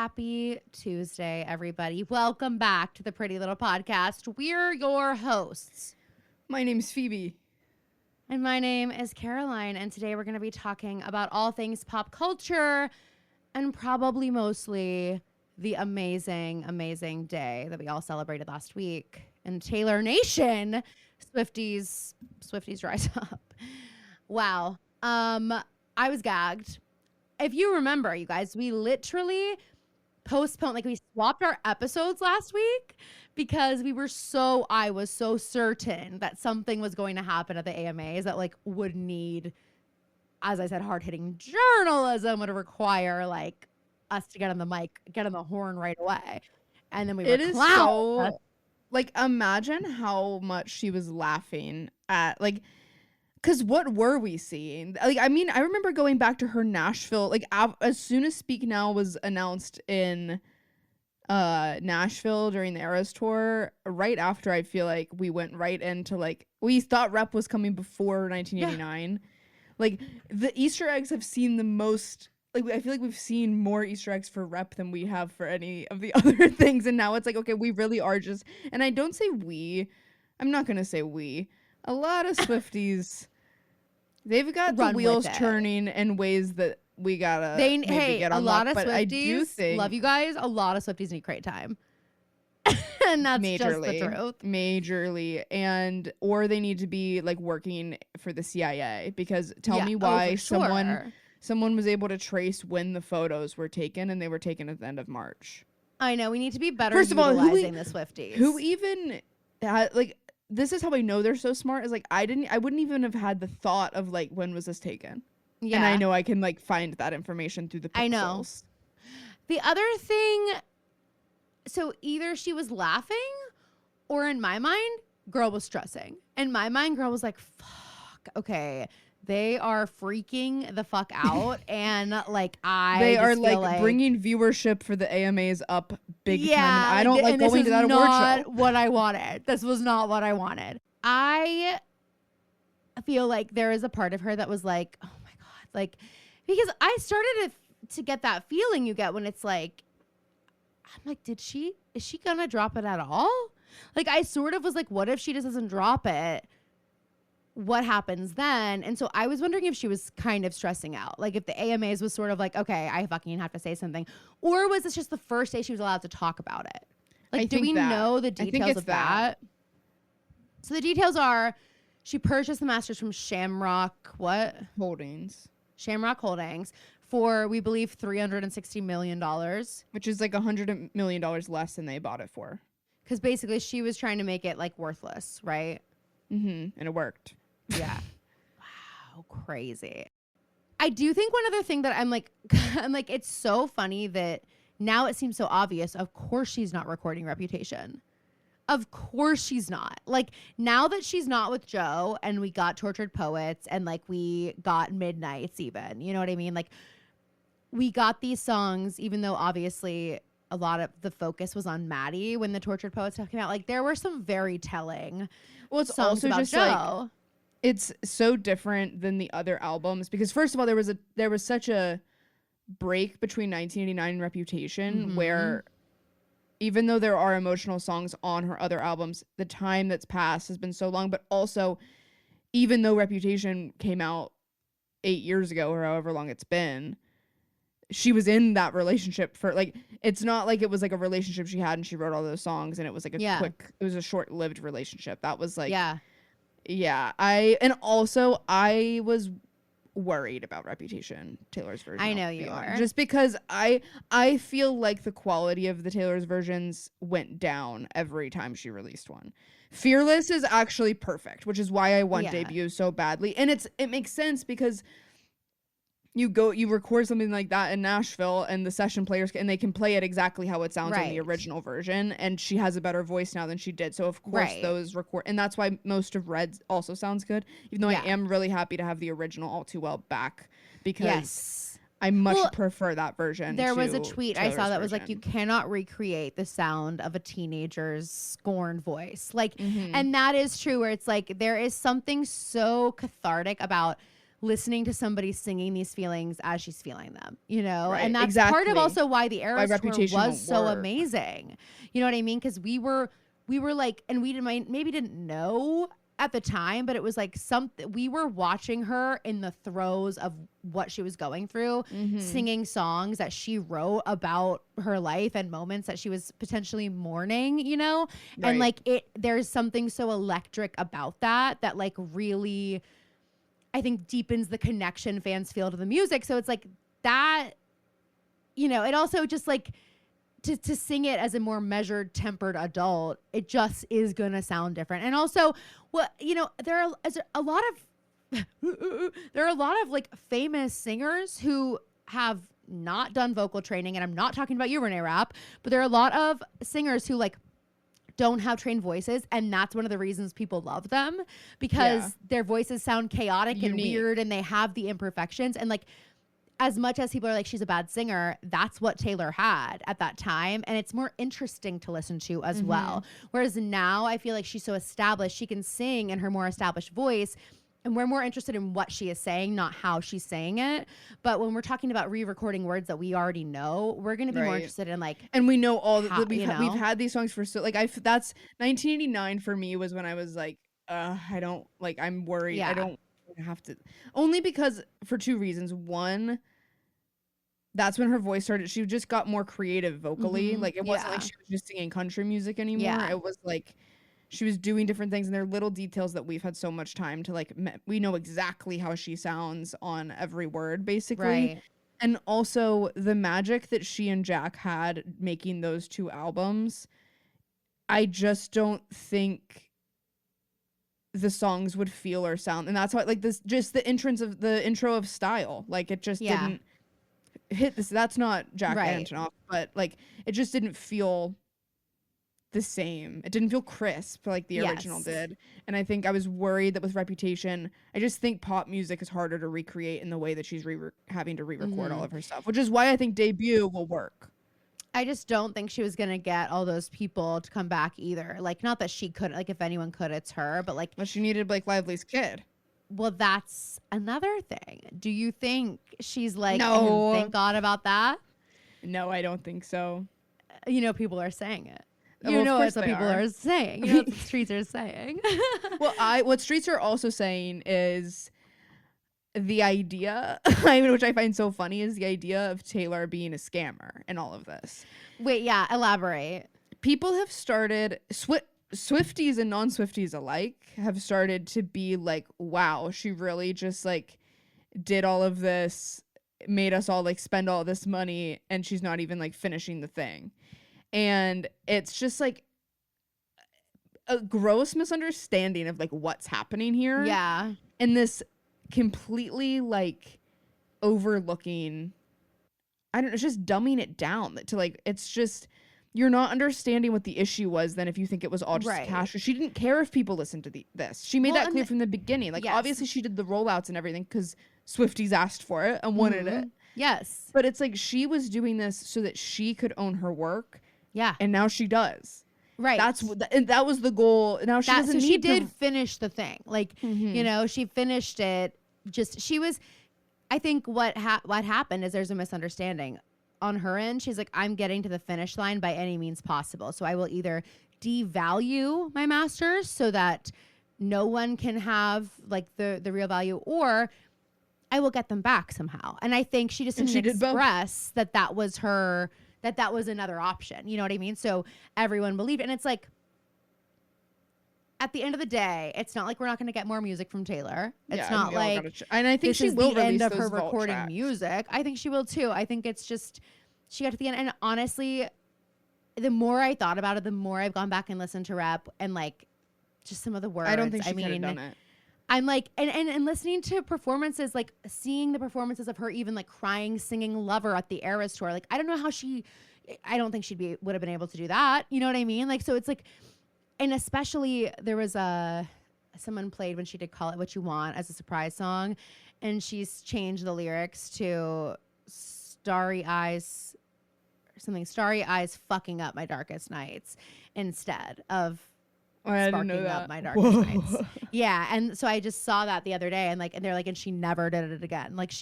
Happy Tuesday, everybody. Welcome back to the Pretty Little Podcast. We're your hosts. My name's Phoebe. And my name is Caroline. And today we're going to be talking about all things pop culture and probably mostly the amazing, amazing day that we all celebrated last week in Taylor Nation. Swifties rise up. Wow. I was gagged. If you remember, you guys, we literally postponed, like we swapped our episodes last week because I was so certain that something was going to happen at the AMAs that like would need, as I said, hard-hitting journalism, would require like us to get on the mic, get on the horn right away. And then we were clowns. So, like, imagine how much she was laughing at, like, because what were we seeing? Like, I mean, I remember going back to her Nashville, like, as soon as Speak Now was announced in Nashville during the Eras tour, right after, I feel like we went right into, like, we thought Rep was coming before 1989. Yeah. Like, the Easter eggs have seen the most, like, I feel like we've seen more Easter eggs for Rep than we have for any of the other things. And now it's like, okay, we really are just, and I don't say we, I'm not going to say we. A lot of Swifties, they've got the wheels turning in ways that we gotta maybe get on. A lot of Swifties, I do think, love you guys. A lot of Swifties need crate time, and that's just the truth. Majorly, or they need to be like working for the CIA, because tell me why someone was able to trace when the photos were taken, and they were taken at the end of March. I know, we need to be better utilizing the Swifties. Who even like? This is how I know they're so smart, is like I wouldn't even have had the thought of like, when was this taken? Yeah. And I know I can like find that information through the pixels. I know. The other thing, so either she was laughing, or in my mind, girl was stressing. In my mind, girl was like, fuck, okay, they are freaking the fuck out. And like, they are like bringing viewership for the AMAs up big time. And I don't like going to that award show. This was not what I wanted. This was not what I wanted. I feel like there is a part of her that was like, oh my God. Like, because I started to get that feeling you get when it's like, I'm like, is she gonna drop it at all? Like, I sort of was like, what if she just doesn't drop it? What happens then? And so I was wondering if she was kind of stressing out, like if the AMAs was sort of like, okay, I fucking have to say something, or was this just the first day she was allowed to talk about it? Like, do we know the details of that? So the details are, she purchased the masters from Shamrock Holdings for, we believe, $360 million, which is like $100 million less than they bought it for, because basically she was trying to make it like worthless, right? And it worked. Yeah. Wow, crazy. I do think one other thing that I'm like, it's so funny that now it seems so obvious. Of course she's not recording Reputation. Of course she's not. Like, now that she's not with Joe, and we got Tortured Poets, and like we got Midnights even, you know what I mean? Like, we got these songs, even though obviously a lot of the focus was on Maddie when the Tortured Poets stuff came out. Like, there were some very telling. Well, it's also just Joe. Like, it's so different than the other albums, because first of all, there was such a break between 1989 and Reputation, where even though there are emotional songs on her other albums, the time that's passed has been so long. But also, even though Reputation came out 8 years ago, or however long it's been, she was in that relationship for, like, it's not like it was like a relationship she had and she wrote all those songs and it was like it was a short-lived relationship. That was like, I was worried about Reputation, Taylor's version. I know you are. Just because I feel like the quality of the Taylor's versions went down every time she released one. Fearless is actually perfect, which is why I want Debut so badly. And it makes sense, because you record something like that in Nashville, and the session players and they can play it exactly how it sounds in the original version, and she has a better voice now than she did, so of course those record, and that's why most of Red also sounds good, even though I am really happy to have the original All Too Well back, because I much prefer that version. There was a tweet I saw that was like, you cannot recreate the sound of a teenager's scorned voice, like, and that is true, where it's like there is something so cathartic about listening to somebody singing these feelings as she's feeling them, you know? Right, And that's part of exactly. also why the Eras tour Reputation was won't so work. amazing. You know what I mean? Because we were like, and we didn't maybe didn't know at the time, but it was like something, we were watching her in the throes of what she was going through, singing songs that she wrote about her life and moments that she was potentially mourning, you know? Right. And like there's something so electric about that like really, I think, deepens the connection fans feel to the music. So it's like that, you know, it also just like to sing it as a more measured, tempered adult, it just is gonna sound different. And also, well, you know, there are a lot of like famous singers who have not done vocal training, and I'm not talking about you, Renee Rapp, but there are a lot of singers who like don't have trained voices, and that's one of the reasons people love them, because their voices sound chaotic and weird, and they have the imperfections. And like, as much as people are like, she's a bad singer, that's what Taylor had at that time. And it's more interesting to listen to as well. Whereas now I feel like she's so established, she can sing in her more established voice. And we're more interested in what she is saying, not how she's saying it. But when we're talking about re-recording words that we already know, we're going to be more interested in like, and we know all how, we've had these songs for so like that's 1989 for me was when I was like, I don't like, I'm worried. I don't have to, only because for two reasons. One, that's when her voice started, she just got more creative vocally. Like it wasn't like she was just singing country music anymore. It was like she was doing different things, and there are little details that we've had so much time to like we know exactly how she sounds on every word basically. Right. And also the magic that she and Jack had making those two albums, I just don't think the songs would feel or sound. And that's why like this, just the intro of Style, like it just didn't hit this. That's not Jack Antonoff, but like it just didn't feel the same. It didn't feel crisp like the original did. And I think I was worried that with Reputation, I just think pop music is harder to recreate in the way that she's having to re-record all of her stuff, which is why I think Debut will work. I just don't think she was going to get all those people to come back either. Like, not that she could, like, if anyone could, it's her, but like. But she needed Blake Lively's kid. Well, that's another thing. Do you think she's like, no, thank God about that? No, I don't think so. You know, people are saying it. You know what people are saying. You know what the streets are saying. Well, what streets are also saying is the idea, which I find so funny, is the idea of Taylor being a scammer in all of this. Wait, yeah, elaborate. People have started, Swifties and non-Swifties alike have started to be like, wow, she really just like did all of this, made us all like spend all this money, and she's not even like finishing the thing. And it's just like a gross misunderstanding of like what's happening here. Yeah. And this completely like overlooking, I don't know, it's just dumbing it down to like, it's just, you're not understanding what the issue was then if you think it was all just cash. She didn't care if people listened to this. She made that clear from the beginning. Like obviously she did the rollouts and everything because Swifties asked for it and wanted it. Yes. But it's like she was doing this so that she could own her work. Yeah. And now she does. Right. And that was the goal. Now she doesn't need she did finish the thing. Like, Mm-hmm. you know, she finished it. Just, she was, I think what happened is there's a misunderstanding on her end. She's like, I'm getting to the finish line by any means possible. So I will either devalue my masters so that no one can have like the real value, or I will get them back somehow. And I think she just didn't express that was her, that was another option. You know what I mean? So everyone believed it. And it's like, at the end of the day, it's not like we're not going to get more music from Taylor. It's not like, and I think she will the end of those her vault recording tracks. music. I think she will too. I think it's just, she got to the end. And honestly, the more I thought about it, the more I've gone back and listened to Rep and like just some of the words. I don't think she could have done it. I'm like, and listening to performances, like seeing the performances of her even like crying, singing Lover at the Eras tour. Like, I don't know how I don't think would have been able to do that. You know what I mean? Like, so it's like, and especially there was someone played when she did Call It What You Want as a surprise song, and she's changed the lyrics to Starry Eyes fucking up my darkest nights instead of I didn't know sparking that. up my darkest nights. Yeah, and so I just saw that the other day, and they're like, and she never did it again. Like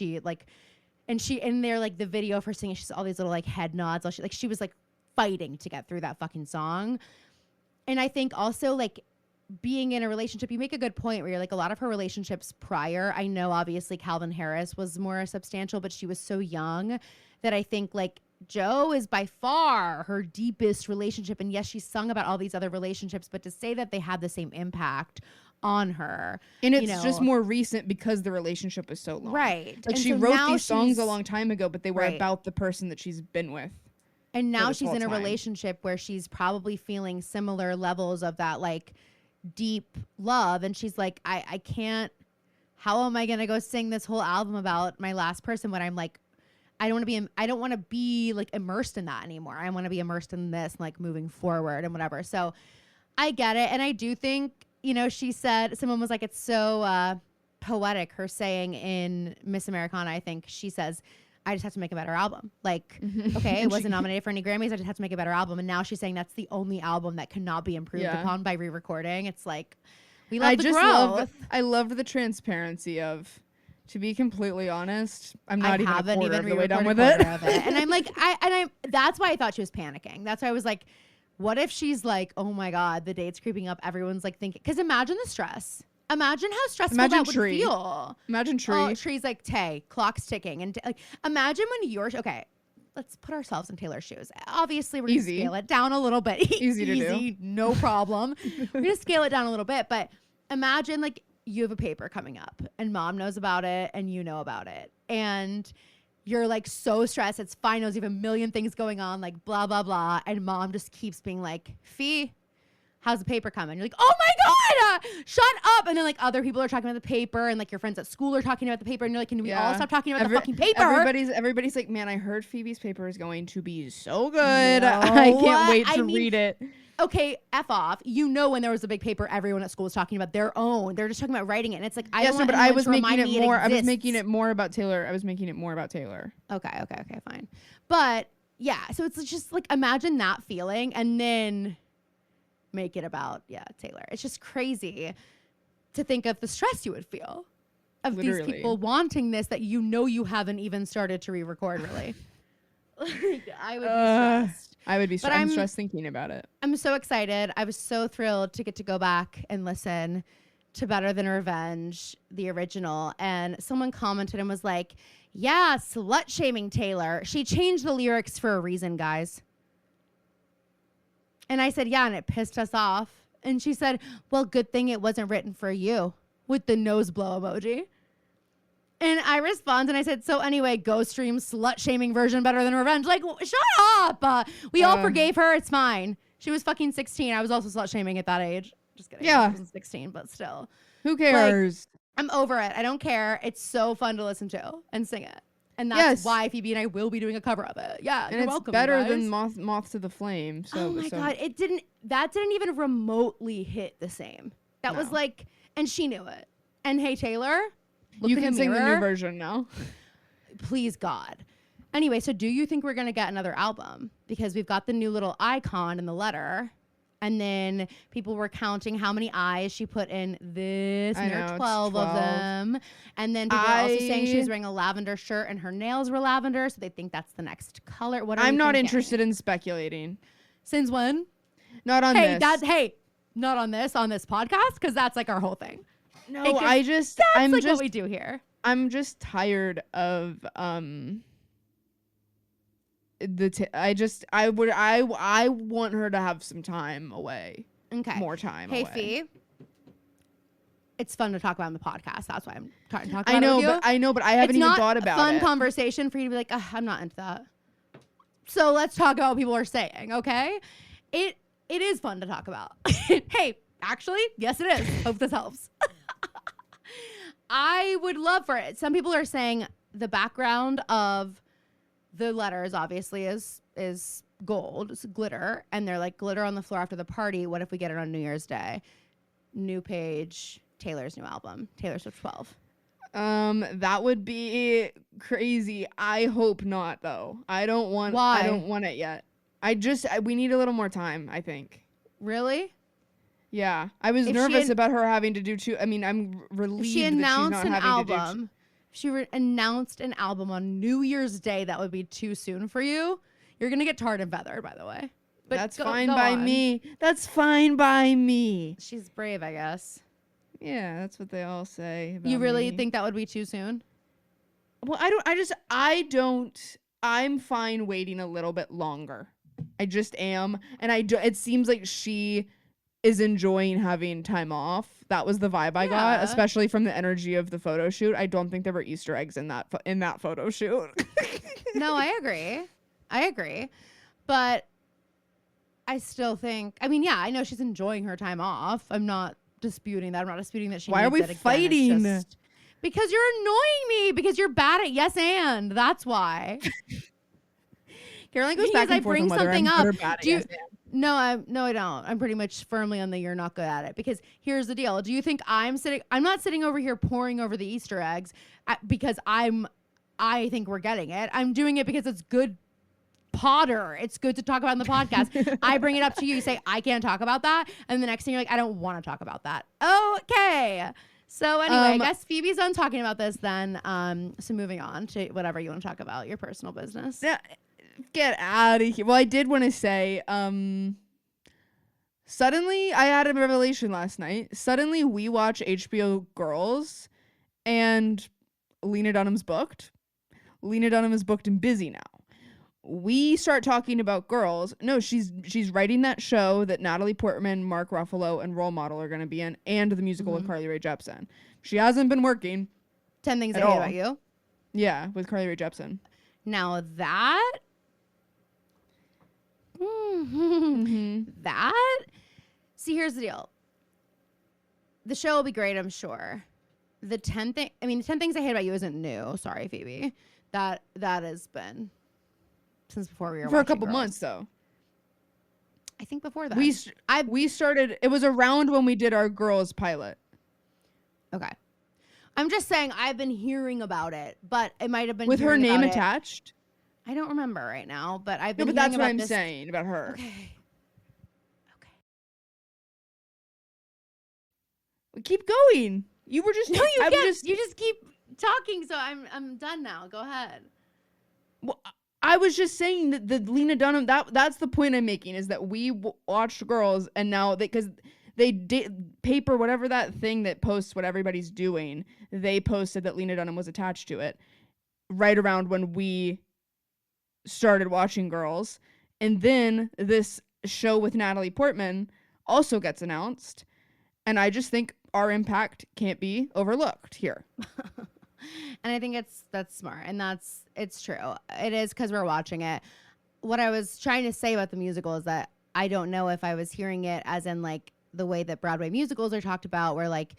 and they're like the video for singing. She's all these little like head nods. She was like fighting to get through that fucking song. And I think also like being in a relationship, you make a good point where you're like a lot of her relationships prior. I know obviously Calvin Harris was more substantial, but she was so young that I think like Joe is by far her deepest relationship. And yes, she's sung about all these other relationships, but to say that they had the same impact on her. And it's just more recent because the relationship was so long. Right. Like and she so wrote these songs a long time ago, but they were right. about the person that she's been with. And now she's in a relationship where she's probably feeling similar levels of that like deep love. And she's like, I can't, how am I going to go sing this whole album about my last person when I'm like, I don't want to be like immersed in that anymore. I want to be immersed in this, like moving forward and whatever. So I get it. And I do think, you know, she said, someone was like, it's so poetic, her saying in Miss Americana, I think she says, I just have to make a better album. Like, okay, it wasn't nominated for any Grammys. I just have to make a better album. And now she's saying that's the only album that cannot be improved upon by re-recording. It's like, we love the growth. I loved the transparency of, to be completely honest, I'm not even a quarter of the way done with it. And I'm like, that's why I thought she was panicking. That's why I was like, what if she's like, oh my God, the date's creeping up. Everyone's like thinking, because imagine the stress. Imagine how stressful that would feel. Imagine Tree. Oh, Tree's like, Tay, clock's ticking. And like, imagine when okay, let's put ourselves in Taylor's shoes. Obviously, we're going to scale it down a little bit. Easy to do. No problem. We're going to scale it down a little bit. But imagine like you have a paper coming up and mom knows about it and you know about it. And you're like so stressed. It's fine. There's even a million things going on, like blah, blah, blah. And mom just keeps being like, Fee, how's the paper coming? You're like, oh my God, shut up. And then like other people are talking about the paper and like your friends at school are talking about the paper and you're like, can we all stop talking about the fucking paper? Everybody's like, man, I heard Phoebe's paper is going to be so good. I can't wait to read it. Okay, F off. You know when there was a big paper, everyone at school was talking about their own. They're just talking about writing it. And it's like, I was making it more about Taylor. Okay, fine. But yeah, so it's just like, imagine that feeling and then make it about Taylor. It's just crazy to think of the stress you would feel of these people wanting this that you know you haven't even started to re-record really. Like, I would be stressed. I would be stressed. I'm stressed thinking about it. I'm so excited. I was so thrilled to get to go back and listen to Better Than Revenge, the original, and someone commented and was like, yeah, slut shaming Taylor. She changed the lyrics for a reason, guys. And I said, yeah, and it pissed us off. And she said, well, good thing it wasn't written for you, with the nose blow emoji. And I responded and I said, so anyway, go stream slut shaming version Better Than Revenge. Like, shut up. We all forgave her. It's fine. She was fucking 16. I was also slut shaming at that age. Just kidding. Yeah. I wasn't 16, but still. Who cares? Like, I'm over it. I don't care. It's so fun to listen to and sing it. And that's why Phoebe and I will be doing a cover of it. Yeah, and you're it's welcome, better than Moth to the Flame. So, oh my God, that didn't even remotely hit the same. That was like, and she knew it. And hey, Taylor, you can sing the new version now. Please, God. Anyway, so do you think we're going to get another album? Because we've got the new little icon in the letter. And then people were counting how many eyes she put in this. And there are 12 of them. And then people were also saying she was wearing a lavender shirt and her nails were lavender. So they think that's the next color. What are I'm you not thinking? interested in speculating. Since when? Not on this. Not on this podcast, because that's like our whole thing. No, that's what we do here. I'm just tired of I want her to have some time away. Okay. More time away. Hey, Fee. It's fun to talk about on the podcast. That's why I'm trying to talk about it with you. I know, but I haven't even thought about it. It's not a fun conversation for you to be like, I'm not into that. So let's talk about what people are saying, okay? It is fun to talk about. Hey, actually, yes, it is. Hope this helps. I would love for it. Some people are saying the background of the letters obviously is gold, it's glitter, and they're like glitter on the floor after the party. What if we get it on New Year's Day? New page, Taylor's new album, Taylor Swift 12. That would be crazy. I hope not, though. I don't want it yet. We need a little more time, I think. Really? Yeah, I was nervous about her having to do two. I mean, I'm relieved she that she's announced not an having to do. album. If she announced an album on New Year's Day, that would be too soon for you. You're gonna get tarred and feathered, by the way. But that's fine by me. That's fine by me. She's brave, I guess. Yeah, that's what they all say about You really me. think that would be too soon? Well, I don't. I'm fine waiting a little bit longer. I just am, and it seems like she is enjoying having time off. That was the vibe I got, especially from the energy of the photo shoot. I don't think there were Easter eggs in that photo shoot. No, I agree. But I still think, I mean, yeah, I know she's enjoying her time off. I'm not disputing that. I'm not disputing that she Why needs are we it again. fighting? Because you're annoying me. Because you're bad at yes and. That's why. Caroline goes back and forth on whether I'm good or bad at yes and. No, I don't. I'm pretty much firmly on the you're not good at it. Because here's the deal. Do you think I'm not sitting over here poring over the Easter eggs because I think we're getting it. I'm doing it because it's good Potter. It's good to talk about in the podcast. I bring it up to you. You say, I can't talk about that. And the next thing you're like, I don't want to talk about that. Okay. So anyway, I guess Phoebe's done talking about this then. So moving on to whatever you want to talk about, your personal business. Yeah. Get out of here. Well, I did want to say, suddenly I had a revelation last night. Suddenly we watch HBO Girls and Lena Dunham's booked. Lena Dunham is booked and busy now. We start talking about Girls. No, she's writing that show that Natalie Portman, Mark Ruffalo, and Role Model are going to be in, and the musical with Carly Rae Jepsen. She hasn't been working. 10 Things I Hate About You. Yeah, with Carly Rae Jepsen. Now that... That... See, here's the deal. The show will be great, I'm sure. The 10 Things I Hate About You isn't new. Sorry, Phoebe. That has been since before we were for a couple Girls. months though. I think before that we started. It was around when we did our Girls pilot. Okay, I'm just saying I've been hearing about it, but it might have been with her name attached. I don't remember right now, but I've been. No, but that's what I'm saying about her. Okay. Keep going. You were just no. You just keep talking, so I'm done now. Go ahead. Well, I was just saying that the Lena Dunham, that's the point I'm making, is that we watched Girls, and now because they did paper, whatever that thing that posts what everybody's doing, they posted that Lena Dunham was attached to it right around when we started watching Girls. And then this show with Natalie Portman also gets announced, and I just think our impact can't be overlooked here. And I think that's smart, and it's true. It is because we're watching it. What I was trying to say about the musical is that I don't know if I was hearing it as in like the way that Broadway musicals are talked about, where like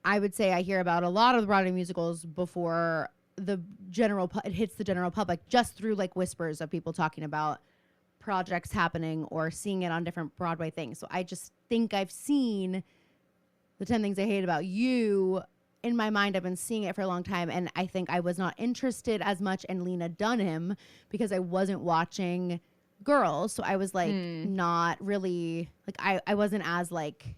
I would say I hear about a lot of the Broadway musicals before it hits the general public, just through like whispers of people talking about projects happening or seeing it on different Broadway things. So I just think I've seen the 10 Things I Hate About You. In my mind, I've been seeing it for a long time, and I think I was not interested as much in Lena Dunham because I wasn't watching Girls, so I was like not really like I wasn't as like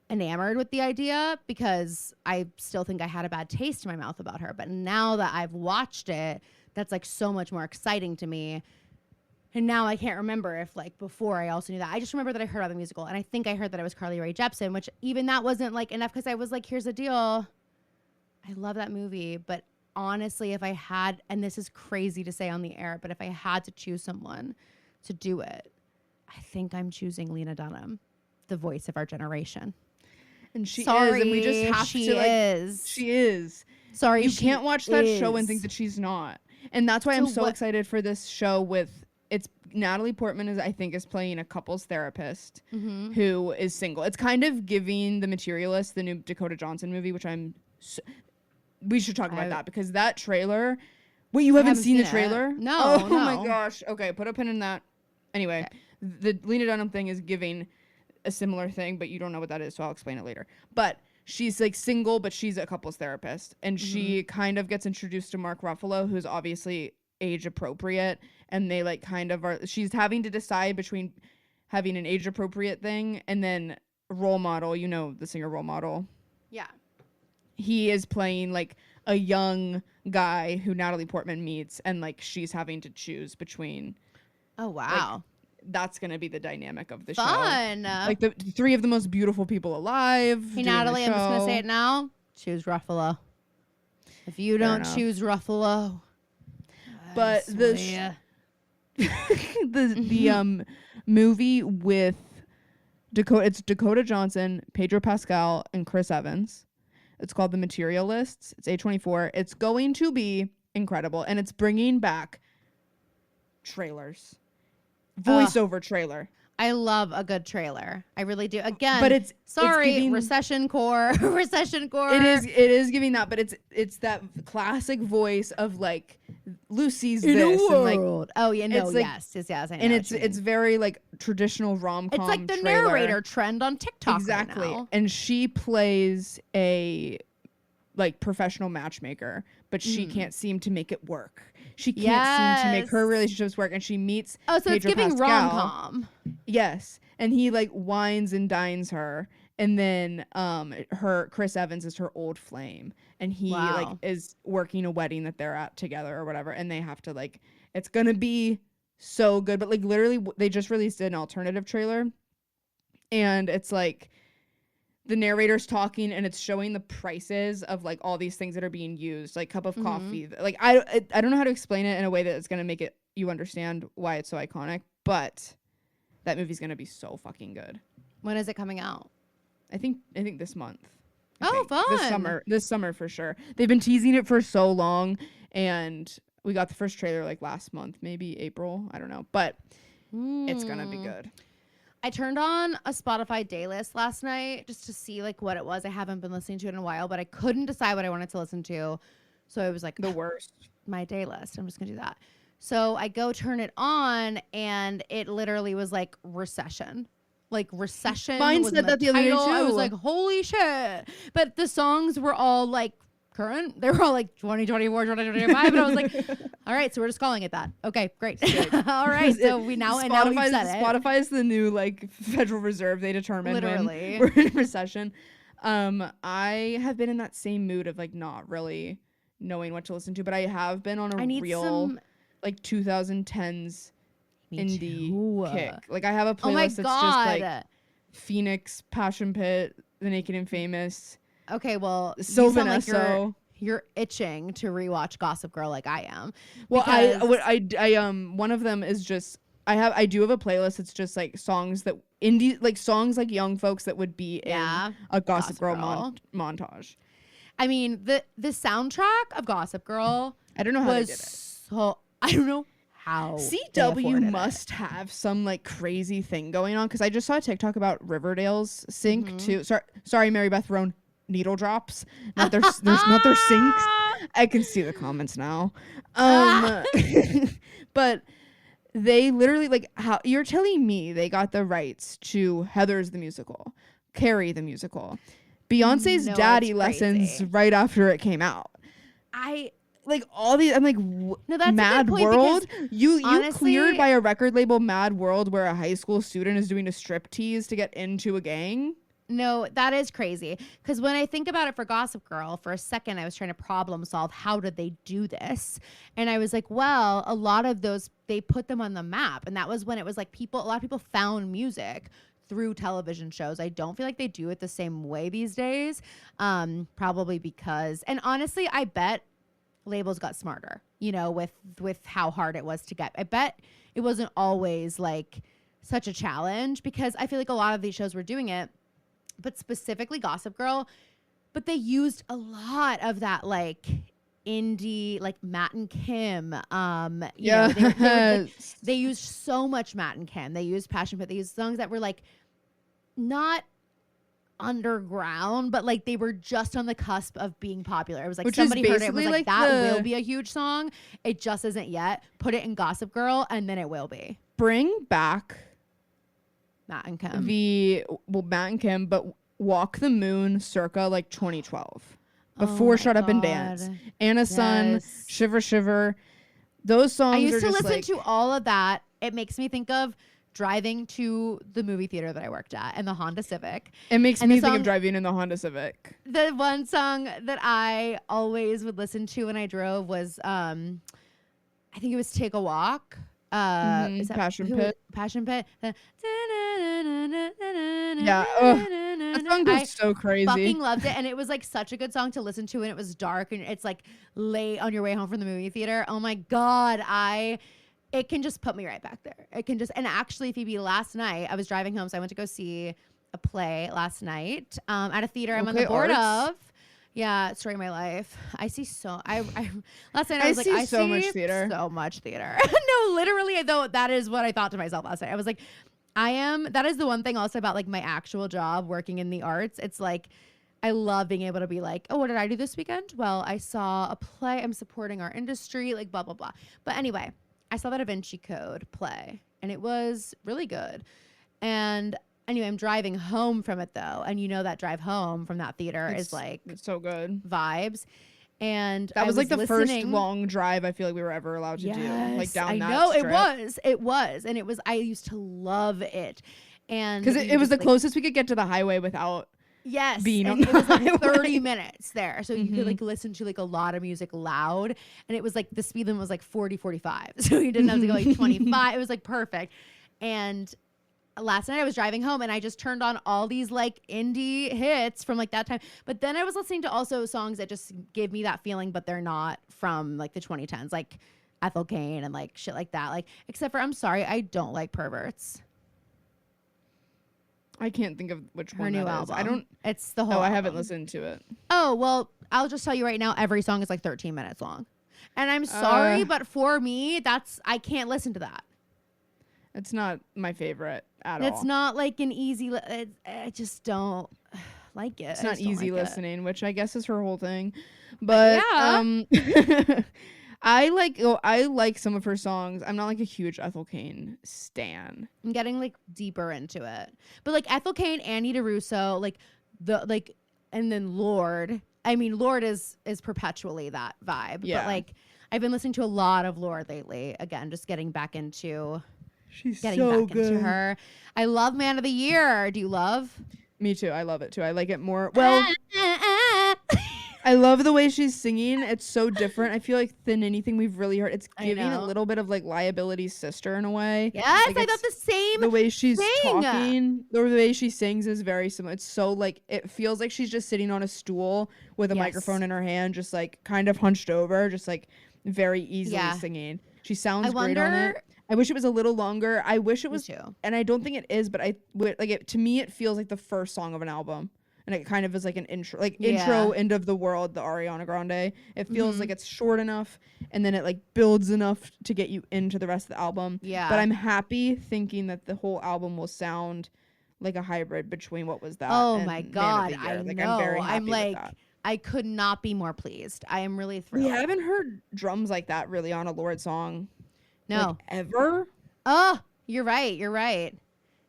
enamored with the idea because I still think I had a bad taste in my mouth about her. But now that I've watched it, that's like so much more exciting to me. And now I can't remember if like before I also knew that. I just remember that I heard about the musical, and I think I heard that it was Carly Rae Jepsen, which even that wasn't like enough because I was like, here's the deal. I love that movie, but honestly, if I had, and this is crazy to say on the air, but if I had to choose someone to do it, I think I'm choosing Lena Dunham, the voice of our generation. And she is, and we just have to like, she is. Sorry, you can't watch that show and think that she's not. And that's why I'm so excited for this show with, it's Natalie Portman is playing a couples therapist who is single. It's kind of giving The Materialist, the new Dakota Johnson movie, which we should talk about that because that trailer. Wait, you haven't seen the trailer? No. Oh my gosh. Okay, put a pin in that. Anyway, the Lena Dunham thing is giving a similar thing, but you don't know what that is, so I'll explain it later. But she's like single, but she's a couples therapist, and she kind of gets introduced to Mark Ruffalo, who's obviously age appropriate, and they like kind of are. She's having to decide between having an age appropriate thing, and then Role Model, the singer Role Model. Yeah. He is playing like a young guy who Natalie Portman meets, and like she's having to choose between. Oh wow. That's gonna be the dynamic of the show. Fun. Like the three of the most beautiful people alive. Hey Natalie, I'm just gonna say it now. Choose Ruffalo. If you don't choose Ruffalo, but the movie with it's Dakota Johnson, Pedro Pascal, and Chris Evans. It's called The Materialists. It's A24. It's going to be incredible, and it's bringing back trailers, voiceover trailer. I love a good trailer. I really do. Again, but it's giving, recession core. It is giving that, but it's that classic voice of like Lucy's in this a and world. Oh yeah, no, like, yes. I know and it's very like traditional rom-com. It's like the trailer. narrator trend on TikTok. Exactly, right now. And she plays a like professional matchmaker, but she can't seem to make it work. She can't seem to make her relationships work, and she meets Pedro it's giving Pascal. rom-com. Yes, and he like wines and dines her, and then Chris Evans is her old flame, and he like is working a wedding that they're at together or whatever, and they have to like it's gonna be so good, but like literally they just released an alternative trailer, and it's like the narrator's talking and it's showing the prices of like all these things that are being used, like cup of coffee. Like I don't know how to explain it in a way that it's going to make it you understand why it's so iconic, but that movie's going to be so fucking good. When is it coming out? I think this month. Fun. This summer for sure. They've been teasing it for so long, and we got the first trailer like last month, maybe April, I don't know, but it's going to be good. I turned on a Spotify day list last night just to see like what it was. I haven't been listening to it in a while, but I couldn't decide what I wanted to listen to. So I was like, the worst. My day list. I'm just going to do that. So I go turn it on, and it literally was like recession. Like recession. Mine was said that the other day too. I was like, holy shit. But the songs were all like current. They were all like 2024, 2025. And I was like, all right, so we're just calling it that. Okay, great. All right. So we now and now we've said it. Spotify is the new like Federal Reserve. They determine literally when we're in recession. I have been in that same mood of like not really knowing what to listen to, but I have been on a real like 2010s indie kick. Like I have a playlist that's just like Phoenix, Passion Pit, The Naked and Famous. Okay, well, Sylvan you sound like you're itching to rewatch Gossip Girl like I am. Well, I one of them is just I do have a playlist. It's just like songs that songs like young folks that would be in a Gossip Girl montage. I mean, the soundtrack of Gossip Girl I don't know how they did it. I don't know how CW must have some like crazy thing going on, because I just saw a TikTok about Riverdale's sync too. Sorry, Mary Beth Roan. Needle drops, not their sinks. I can see the comments now. But they literally like how you're telling me they got the rights to Heathers the musical, Carrie the musical, Beyonce's Daddy Lessons right after it came out. Like all these, I'm like, no, that's Mad World. You cleared by a record label, Mad World, where a high school student is doing a striptease to get into a gang. No, that is crazy. Because when I think about it for Gossip Girl, for a second, I was trying to problem solve how did they do this? And I was like, well, a lot of those, they put them on the map. And that was when it was like a lot of people found music through television shows. I don't feel like they do it the same way these days. Probably because, and honestly, I bet labels got smarter, with how hard it was to get. I bet it wasn't always like such a challenge, because I feel like a lot of these shows were doing it, but specifically Gossip Girl, but they used a lot of that like indie, like Matt and Kim. They used so much Matt and Kim. They used Passion Pit. They used songs that were like not underground, but like they were just on the cusp of being popular. It was like somebody heard it and was like that will be a huge song. It just isn't yet. Put it in Gossip Girl and then it will be. Bring back Matt and Kim. Matt and Kim, but Walk the Moon circa like 2012. Before Shut Up and Dance. Anna Sun, Shiver Shiver. Those songs I used are to just listen to all of that. It makes me think of driving to the movie theater that I worked at in the Honda Civic. It makes And me the think song- of driving in the Honda Civic. The one song that I always would listen to when I drove was I think it was Take a Walk. Is that Passion Pit. Passion Pit. Yeah. Ugh. That song goes so crazy. Fucking loved it, and it was like such a good song to listen to, and it was dark, and it's like late on your way home from the movie theater. Oh my god, it can just put me right back there. It can just, and actually, Phoebe, last night I was driving home, so I went to go see a play last night at a theater I'm on the board of. Yeah, Story of My Life. I see so. I last night I was like, I so see much theater. so much theater. No, literally, though, that is what I thought to myself last night. I was like, that is the one thing also about like my actual job working in the arts. It's like, I love being able to be like, oh, what did I do this weekend? Well, I saw a play. I'm supporting our industry, like blah, blah, blah. But anyway, I saw the Da Vinci Code play, and it was really good. And anyway, I'm driving home from it though. And you know that drive home from that theater is like, it's so good. Vibes. And that was like the first listening. long drive I feel like we were ever allowed to do. Like down I that know strip. it was. And it was, I used to love it. And because it was the closest we could get to the highway without being on it was like highway. 30 minutes there. So you could like listen to like a lot of music loud. And it was like the speed limit was like 40, 45. So you didn't have to go like 25. It was like perfect. And last night I was driving home and I just turned on all these like indie hits from like that time. But then I was listening to also songs that just give me that feeling, but they're not from like the 2010s, like Ethel Cain and like shit like that. Like, except for, I'm sorry, I don't like Perverts. I can't think of which one. Her new album. It's the whole I album. haven't listened to it. Oh, well, I'll just tell you right now, every song is like 13 minutes long. And I'm sorry, but for me, I can't listen to that. It's not my favorite at all. It's not like an easy, I just don't like it. It's not easy listening, which I guess is her whole thing. But yeah. I like some of her songs. I'm not like a huge Ethel Cain stan. I'm getting like deeper into it. But like Ethel Cain, Anita Russo, and then Lorde. I mean, Lorde is perpetually that vibe. Yeah. But like I've been listening to a lot of Lorde lately. Again, just getting back into into her. I love Man of the Year. Do you love? Me too. I love it too. I like it more. Well, I love the way she's singing. It's so different. I feel like than anything we've really heard. It's giving a little bit of like Liability's sister in a way. Yes, like I thought the same. The way she's talking, the way she sings is very similar. It's so like, it feels like she's just sitting on a stool with a microphone in her hand, just like kind of hunched over, just like very easily singing. She sounds great on it. I wish it was a little longer. I wish it was, and I don't think it is, but to me, it feels like the first song of an album. And it kind of is like an intro, intro, end of the world, the Ariana Grande. It feels like it's short enough, and then it like builds enough to get you into the rest of the album. Yeah. But I'm happy thinking that the whole album will sound like a hybrid between what was that. Oh and my Man God, of the Year. I Like, know. I'm very happy I'm like, with that. I could not be more pleased. I am really thrilled. We haven't heard drums like that really on a Lorde song. No. Like, ever? Oh, you're right.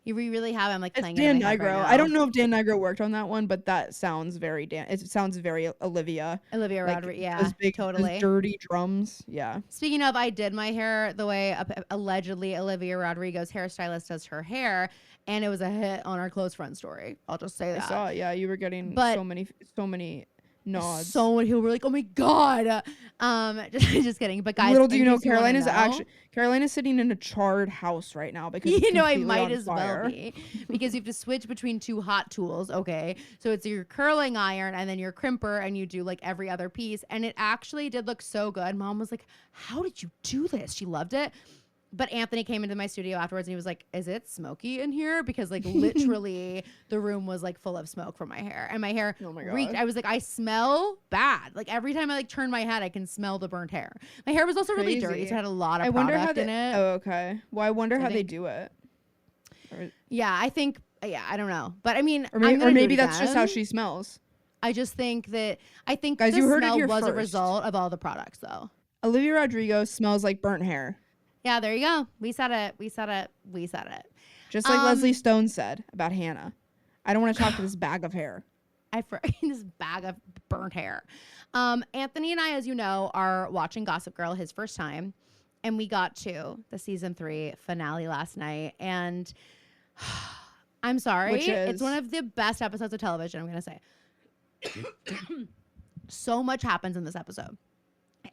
We really have. I'm like It's playing Dan it in my head Nigro. right now. I don't know if Dan Nigro worked on that one, but that sounds very It sounds very Olivia. Olivia Like, Rodrigo. Yeah, those big, totally. those dirty drums. Yeah. Speaking of, I did my hair the way allegedly Olivia Rodrigo's hairstylist does her hair, and it was a hit on our close friend story. I'll just say that. I saw it. Yeah, you were getting so many nods. So many people were like, "Oh my God!" Just kidding. But guys, little do you know, Carolina's sitting in a charred house right now because it's I completely might on as fire. well be, because you have to switch between two hot tools. Okay, so it's your curling iron and then your crimper, and you do like every other piece, and it actually did look so good. Mom was like, "How did you do this?" She loved it. But Anthony came into my studio afterwards and he was like, "Is it smoky in here?" Because like literally the room was like full of smoke from my hair, and my hair reeked. I was like, I smell bad. Like every time I like turn my head, I can smell the burnt hair. My hair was also really dirty, so it had a lot of product in it. Oh, okay. Well, I wonder how they do it. Yeah, I think. Yeah, I don't know, but I mean, or maybe that's just how she smells. I just think that Guys, the you heard it smell here was first. a result of all the products, though. Olivia Rodrigo smells like burnt hair. Yeah, there you go. We said it. Just like Leslie Stone said about Hannah. I don't want to talk to this bag of hair. This bag of burnt hair. Anthony and I, as you know, are watching Gossip Girl his first time. And we got to the season 3 finale last night. And I'm sorry. It's one of the best episodes of television, I'm going to say. So much happens in this episode.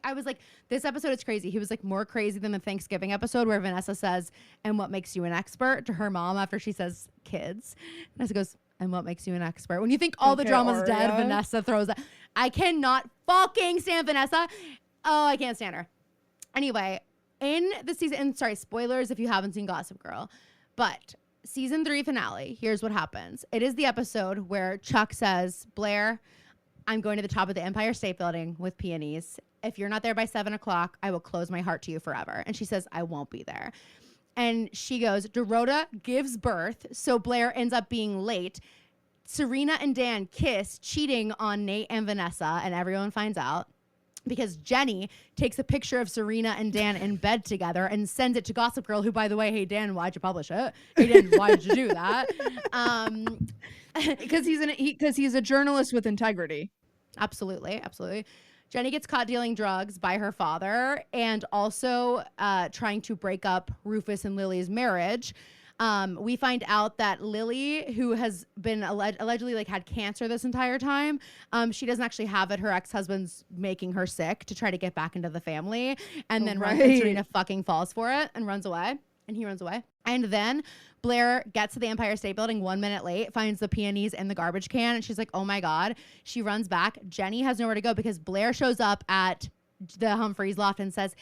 I was like, this episode is crazy. He was like more crazy than the Thanksgiving episode where Vanessa says, and what makes you an expert to her mom after she says kids. Vanessa goes, and what makes you an expert? When you think all the drama's dead, Vanessa throws that. I cannot fucking stand Vanessa. Oh, I can't stand her. Anyway, in the season, and sorry, spoilers if you haven't seen Gossip Girl, but season 3 finale, here's what happens. It is the episode where Chuck says, Blair, I'm going to the top of the Empire State Building with peonies. If you're not there by 7 o'clock, I will close my heart to you forever. And she says, I won't be there. And she goes, Dorota gives birth, so Blair ends up being late. Serena and Dan kiss, cheating on Nate and Vanessa, and everyone finds out. Because Jenny takes a picture of Serena and Dan in bed together and sends it to Gossip Girl, who, by the way, hey, Dan, why'd you publish it? Hey, Dan, why did you do that? Because he's a journalist with integrity. Absolutely. Jenny gets caught dealing drugs by her father and also trying to break up Rufus and Lily's marriage. We find out that Lily, who has been allegedly like had cancer this entire time, she doesn't actually have it. Her ex-husband's making her sick to try to get back into the family. And then Serena fucking falls for it and runs away. And he runs away. And then Blair gets to the Empire State Building 1 minute late, finds the peonies in the garbage can. And she's like, oh my God. She runs back. Jenny has nowhere to go because Blair shows up at the Humphreys loft and says,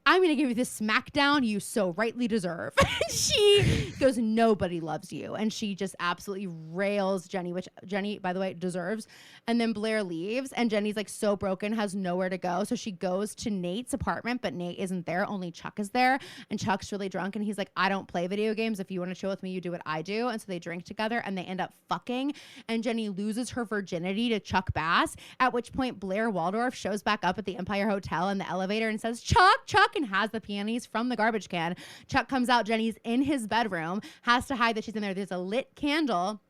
I'm going to give you this smackdown you so rightly deserve. She goes, nobody loves you. And she just absolutely rails Jenny, which Jenny, by the way, deserves. And then Blair leaves and Jenny's like so broken, has nowhere to go. So she goes to Nate's apartment, but Nate isn't there. Only Chuck is there. And Chuck's really drunk. And he's like, I don't play video games. If you want to chill with me, you do what I do. And so they drink together and they end up fucking. And Jenny loses her virginity to Chuck Bass, at which point Blair Waldorf shows back up at the Empire Hotel in the elevator and says, Chuck, and has the peonies from the garbage can. Chuck comes out. Jenny's in his bedroom, has to hide that she's in there. There's a lit candle.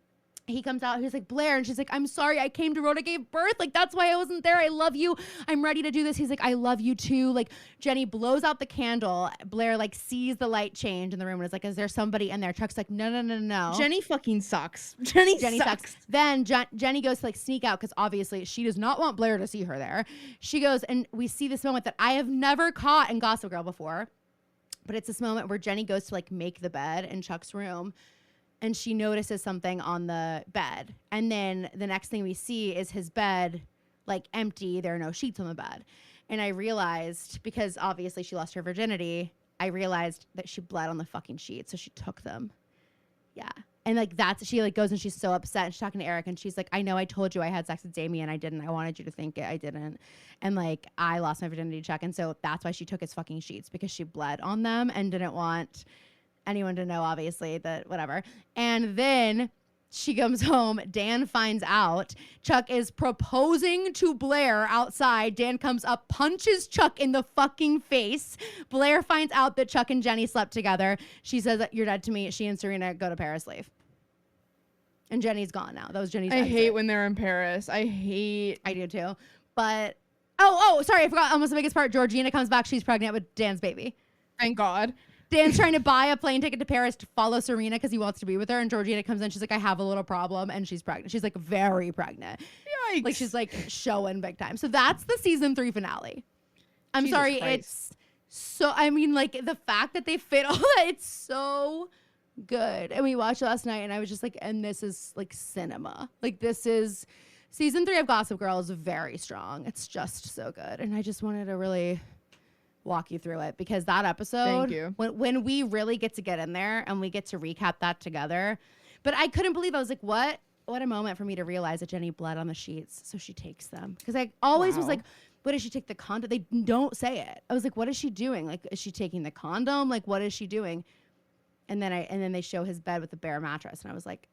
He comes out. He's like, Blair. And she's like, I'm sorry. I came to Rhode. I gave birth. Like, that's why I wasn't there. I love you. I'm ready to do this. He's like, I love you too. Like, Jenny blows out the candle. Blair like sees the light change in the room and is like, is there somebody in there? Chuck's like, no. Jenny fucking sucks. Jenny sucks. Then Jenny goes to like sneak out because obviously she does not want Blair to see her there. She goes and we see this moment that I have never caught in Gossip Girl before. But it's this moment where Jenny goes to like make the bed in Chuck's room. And she notices something on the bed. And then the next thing we see is his bed, like, empty. There are no sheets on the bed. And I realized, because obviously she lost her virginity, I realized that she bled on the fucking sheets. So she took them. Yeah. And, like, she, like, goes and she's so upset. And she's talking to Eric. And she's like, I know I told you I had sex with Damien. I didn't. I wanted you to think it. I didn't. And, like, I lost my virginity check. And so that's why she took his fucking sheets. Because she bled on them and didn't want anyone to know, obviously, that whatever. And then she comes home. Dan finds out. Chuck is proposing to Blair outside. Dan comes up, punches Chuck in the fucking face. Blair finds out that Chuck and Jenny slept together. She says, you're dead to me. She and Serena go to Paris, leave. And Jenny's gone now. That was Jenny's exit. hate when they're in Paris. I do too. But, sorry, I forgot almost the biggest part. Georgina comes back. She's pregnant with Dan's baby. Thank God. Dan's trying to buy a plane ticket to Paris to follow Serena because he wants to be with her. And Georgina comes in. She's like, I have a little problem. And she's pregnant. She's like very pregnant. Yikes. Like she's like showing big time. So that's the season 3 finale. I'm Jesus sorry. Christ. It's so, I mean, like the fact that they fit all that, it's so good. And we watched it last night and I was just like, and this is like cinema. Like this is season 3 of Gossip Girl is very strong. It's just so good. And I just wanted to really walk you through it because that episode, thank you. When we really get to get in there and we get to recap that together. But I couldn't believe, I was like, what a moment for me to realize that Jenny bled on the sheets. So she takes them. Because I always was like, what does she take the condom? They don't say it. I was like, what is she doing? Like, is she taking the condom? Like, what is she doing? And then they show his bed with the bare mattress. And I was like,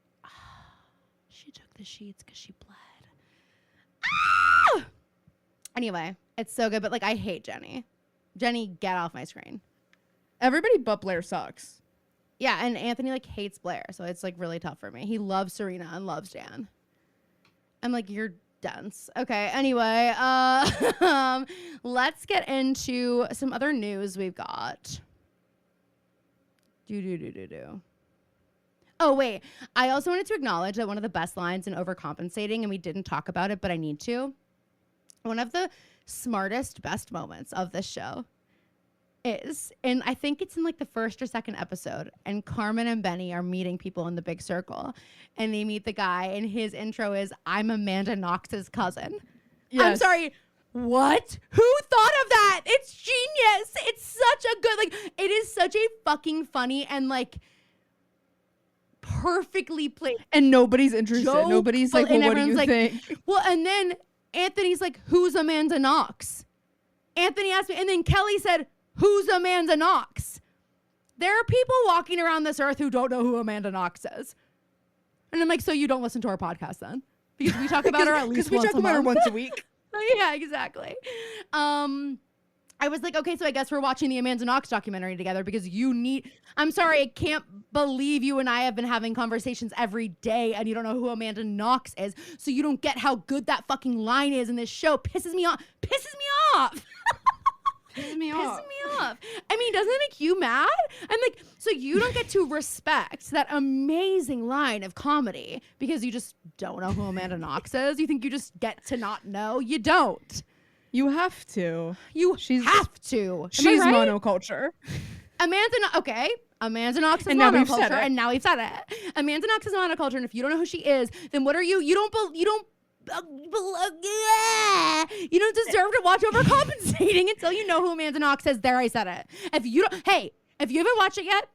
she took the sheets because she bled. Ah! Anyway, it's so good. But like, I hate Jenny. Jenny, get off my screen. Everybody but Blair sucks. Yeah, and Anthony like hates Blair, so it's like really tough for me. He loves Serena and loves Dan. I'm like, you're dense. Okay. Anyway, let's get into some other news we've got. Oh, wait. I also wanted to acknowledge that one of the best lines in Overcompensating, and we didn't talk about it, but I need to. One of the smartest, best moments of this show is, and I think it's in like the first or second episode, and Carmen and Benny are meeting people in the big circle, and they meet the guy, and his intro is, "I'm Amanda Knox's cousin." Yes. I'm sorry. What? Who thought of that? It's genius. It's such a good, like, it is such a fucking funny and like perfectly played. And nobody's interested. Joke, nobody's like, well, what do you think? Well, and then Anthony's like, "Who's Amanda Knox?" Anthony asked me, and then Kelly said, "Who's Amanda Knox?" There are people walking around this earth who don't know who Amanda Knox is. And I'm like, so you don't listen to our podcast then? Because we talk about her at least once a month. Because we talk about her once a week. Yeah, exactly. I was like, okay, so I guess we're watching the Amanda Knox documentary together because I'm sorry, I can't believe you and I have been having conversations every day and you don't know who Amanda Knox is, so you don't get how good that fucking line is in this show. Pisses me off. Pisses me off. I mean, doesn't it make you mad? I'm like, so you don't get to respect that amazing line of comedy because you just don't know who Amanda Knox is? You think you just get to not know? You don't. You have to. She's monoculture. Amanda Knox is monoculture, and now we've said it. Amanda Knox is monoculture, and if you don't know who she is, then what are you? You don't deserve to watch Overcompensating until you know who Amanda Knox is. There, I said it. If you haven't watched it yet,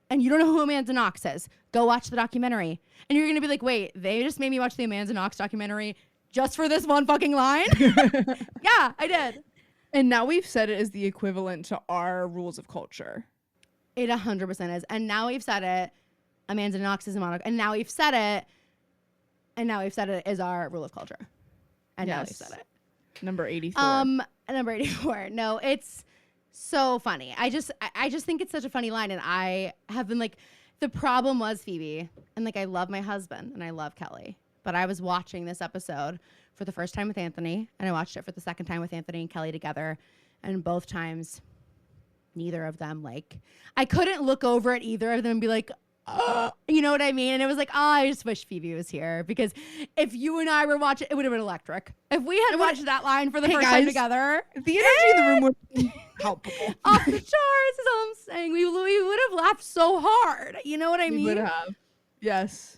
and you don't know who Amanda Knox is, go watch the documentary, and you're gonna be like, wait, they just made me watch the Amanda Knox documentary just for this one fucking line? Yeah, I did. And now we've said it is the equivalent to our rules of culture. It 100% is. And now we've said it, Amanda Knox is a monoculture. And now we've said it is our rule of culture. And yes. Now we've said it. Number 84. Number 84. No, it's so funny. I just think it's such a funny line. And I have been like, the problem was Phoebe. And like, I love my husband and I love Kelly. But I was watching this episode for the first time with Anthony, and I watched it for the second time with Anthony and Kelly together. And both times, neither of them, like, I couldn't look over at either of them and be like, you know what I mean? And it was like, I just wish Phoebe was here. Because if you and I were watching, it would have been electric. If we had watched that line for the first time together. The energy in the room would be palpable. Off the charts is all I'm saying. We would have laughed so hard. You know what I mean? We would have. Yes.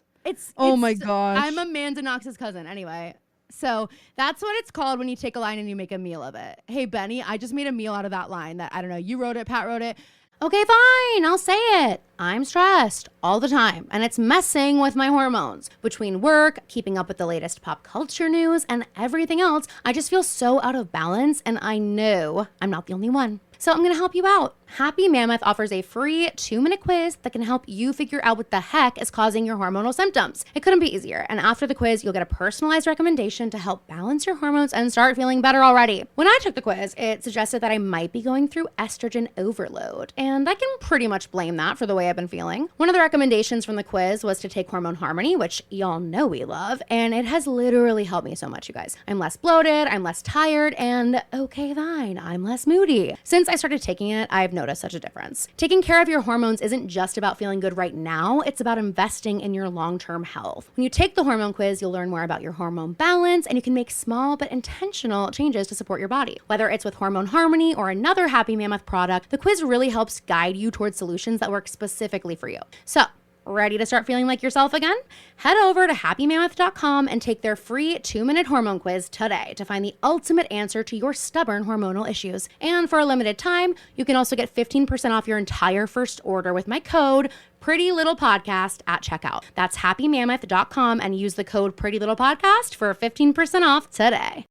Oh my gosh. I'm Amanda Knox's cousin. Anyway, so that's what it's called when you take a line and you make a meal of it. Hey, Benny, I just made a meal out of that line that, I don't know, you wrote it, Pat wrote it. Okay, fine, I'll say it. I'm stressed all the time, and it's messing with my hormones. Between work, keeping up with the latest pop culture news, and everything else, I just feel so out of balance, and I know I'm not the only one. So I'm going to help you out. Happy Mammoth offers a free 2-minute quiz that can help you figure out what the heck is causing your hormonal symptoms. It couldn't be easier. And after the quiz, you'll get a personalized recommendation to help balance your hormones and start feeling better already. When I took the quiz, it suggested that I might be going through estrogen overload. And I can pretty much blame that for the way I've been feeling. One of the recommendations from the quiz was to take Hormone Harmony, which y'all know we love. And it has literally helped me so much, you guys. I'm less bloated, I'm less tired, and okay, fine, I'm less moody. Since I started taking it, I've noticed such a difference. Taking care of your hormones isn't just about feeling good right now, it's about investing in your long-term health. When you take the hormone quiz, you'll learn more about your hormone balance, and you can make small but intentional changes to support your body. Whether it's with Hormone Harmony or another Happy Mammoth product, the quiz really helps guide you towards solutions that work specifically for you. So, ready to start feeling like yourself again? Head over to happymammoth.com and take their free 2-minute hormone quiz today to find the ultimate answer to your stubborn hormonal issues. And for a limited time, you can also get 15% off your entire first order with my code PrettyLittlePodcast at checkout. That's happymammoth.com and use the code PrettyLittlePodcast for 15% off today.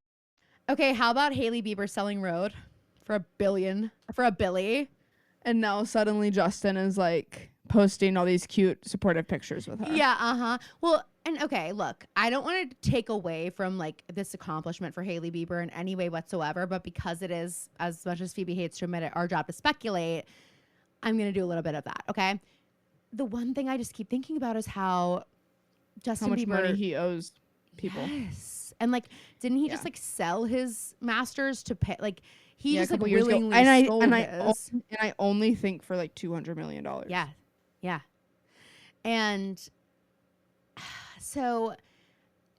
Okay, how about Hailey Bieber selling Rhode for $1 billion, for $1 billion? And now suddenly Justin is like posting all these cute supportive pictures with her. Yeah, well, and okay, look, I don't want to take away from like this accomplishment for Hailey Bieber in any way whatsoever, but because it is, as much as Phoebe hates to admit it, our job to speculate, I'm going to do a little bit of that, okay? The one thing I just keep thinking about is how Justin Bieber, how much money he owes people. Yes. And like, didn't he Yeah. just like sell his masters to pay? Like, he Yeah, a just like couple years ago. willingly And sold his. I only think for like $200 million. Yeah. Yeah. And so,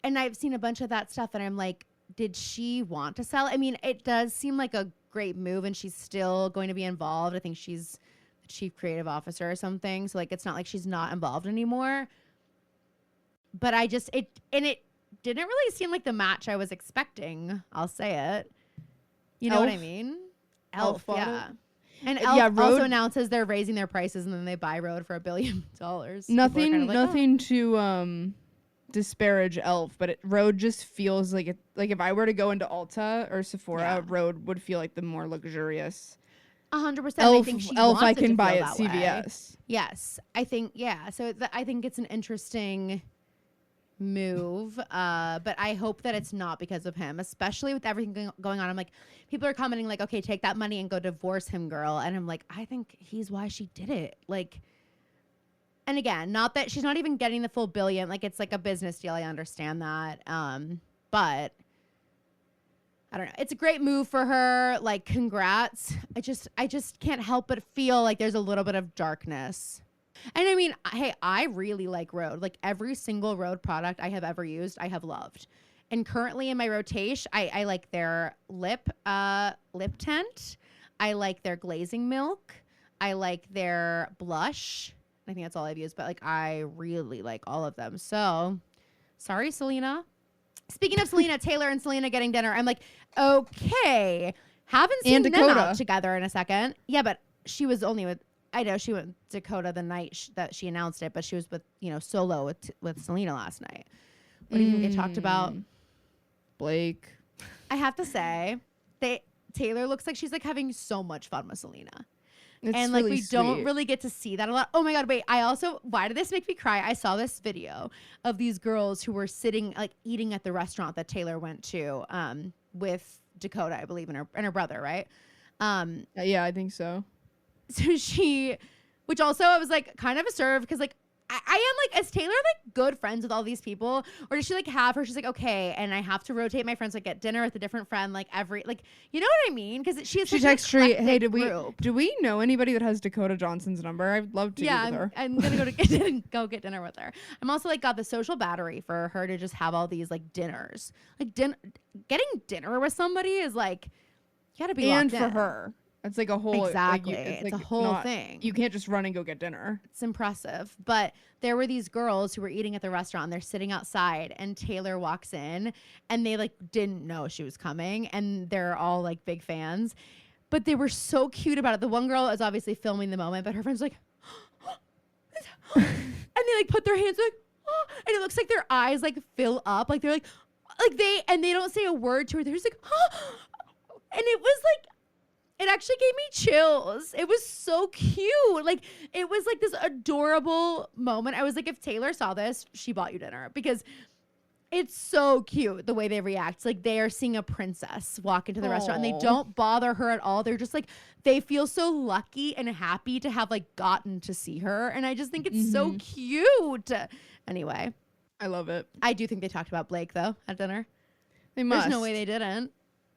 and I've seen a bunch of that stuff and I'm like, did she want to sell? I mean, it does seem like a great move and she's still going to be involved. I think she's the chief creative officer or something. So like, it's not like she's not involved anymore. But it didn't really seem like the match I was expecting. I'll say it. You know what I mean? Elf, yeah. And Rhode also announces they're raising their prices and then they buy Rhode for $1 billion. Nothing, kind of like, nothing to disparage Elf, but Rhode just feels like like if I were to go into Ulta or Sephora, Rhode would feel like the more luxurious. 100%. Elf I can buy at CVS. Way. Yes, I think So I think it's an interesting move, but I hope that it's not because of him, especially with everything going on. I'm like, people are commenting like, okay, take that money and go divorce him, girl. And I'm like, I think he's why she did it. Like, and again, not that she's not even getting the full $1 billion. Like, it's like a business deal. I understand that. But I don't know. It's a great move for her. Like, congrats. I just can't help but feel like there's a little bit of darkness. And I mean, hey, I really like Rhode. Like every single Rhode product I have ever used, I have loved. And currently in my rotation, I like their lip tint. I like their glazing milk. I like their blush. I think that's all I've used, but like I really like all of them. So sorry, Selena. Speaking of Selena, Taylor and Selena getting dinner. I'm like, okay. Haven't seen them out together in a second. Yeah, but she was only with, I know she went to Dakota the night that she announced it, but she was with, solo with Selena last night. What do you think they talked about? Blake. I have to say, Taylor looks like she's like having so much fun with Selena. It's and like really we sweet. Don't really get to see that a lot. Oh my God, wait. Why did this make me cry? I saw this video of these girls who were sitting like eating at the restaurant that Taylor went to with Dakota, I believe, and her brother, right? Yeah, I think so. So which also I was like kind of a serve because like I am like, is Taylor like good friends with all these people, or does she like have her? She's like, okay, and I have to rotate my friends, like get dinner with a different friend, like you know what I mean? Because she texts Tree, hey, do we know anybody that has Dakota Johnson's number? I'd love to eat with her. I'm gonna go get dinner with her. I'm also like got the social battery for her to just have all these like dinners, like getting dinner with somebody is like you gotta be locked in. And for her. It's like a whole exactly. It's like a whole thing. You can't just run and go get dinner. It's impressive. But there were these girls who were eating at the restaurant. And they're sitting outside, and Taylor walks in, and they like didn't know she was coming, and they're all like big fans. But they were so cute about it. The one girl is obviously filming the moment, but her friend's like, and they like put their hands like, and it looks like their eyes like fill up, like they're like they don't say a word to her. They're just like, and it was like. It actually gave me chills. It was so cute. Like, it was like this adorable moment. I was like, if Taylor saw this, she bought you dinner because it's so cute the way they react. It's like they are seeing a princess walk into the restaurant and they don't bother her at all. They're just like, they feel so lucky and happy to have like gotten to see her. And I just think it's so cute. Anyway. I love it. I do think they talked about Blake though at dinner. They must. There's no way they didn't.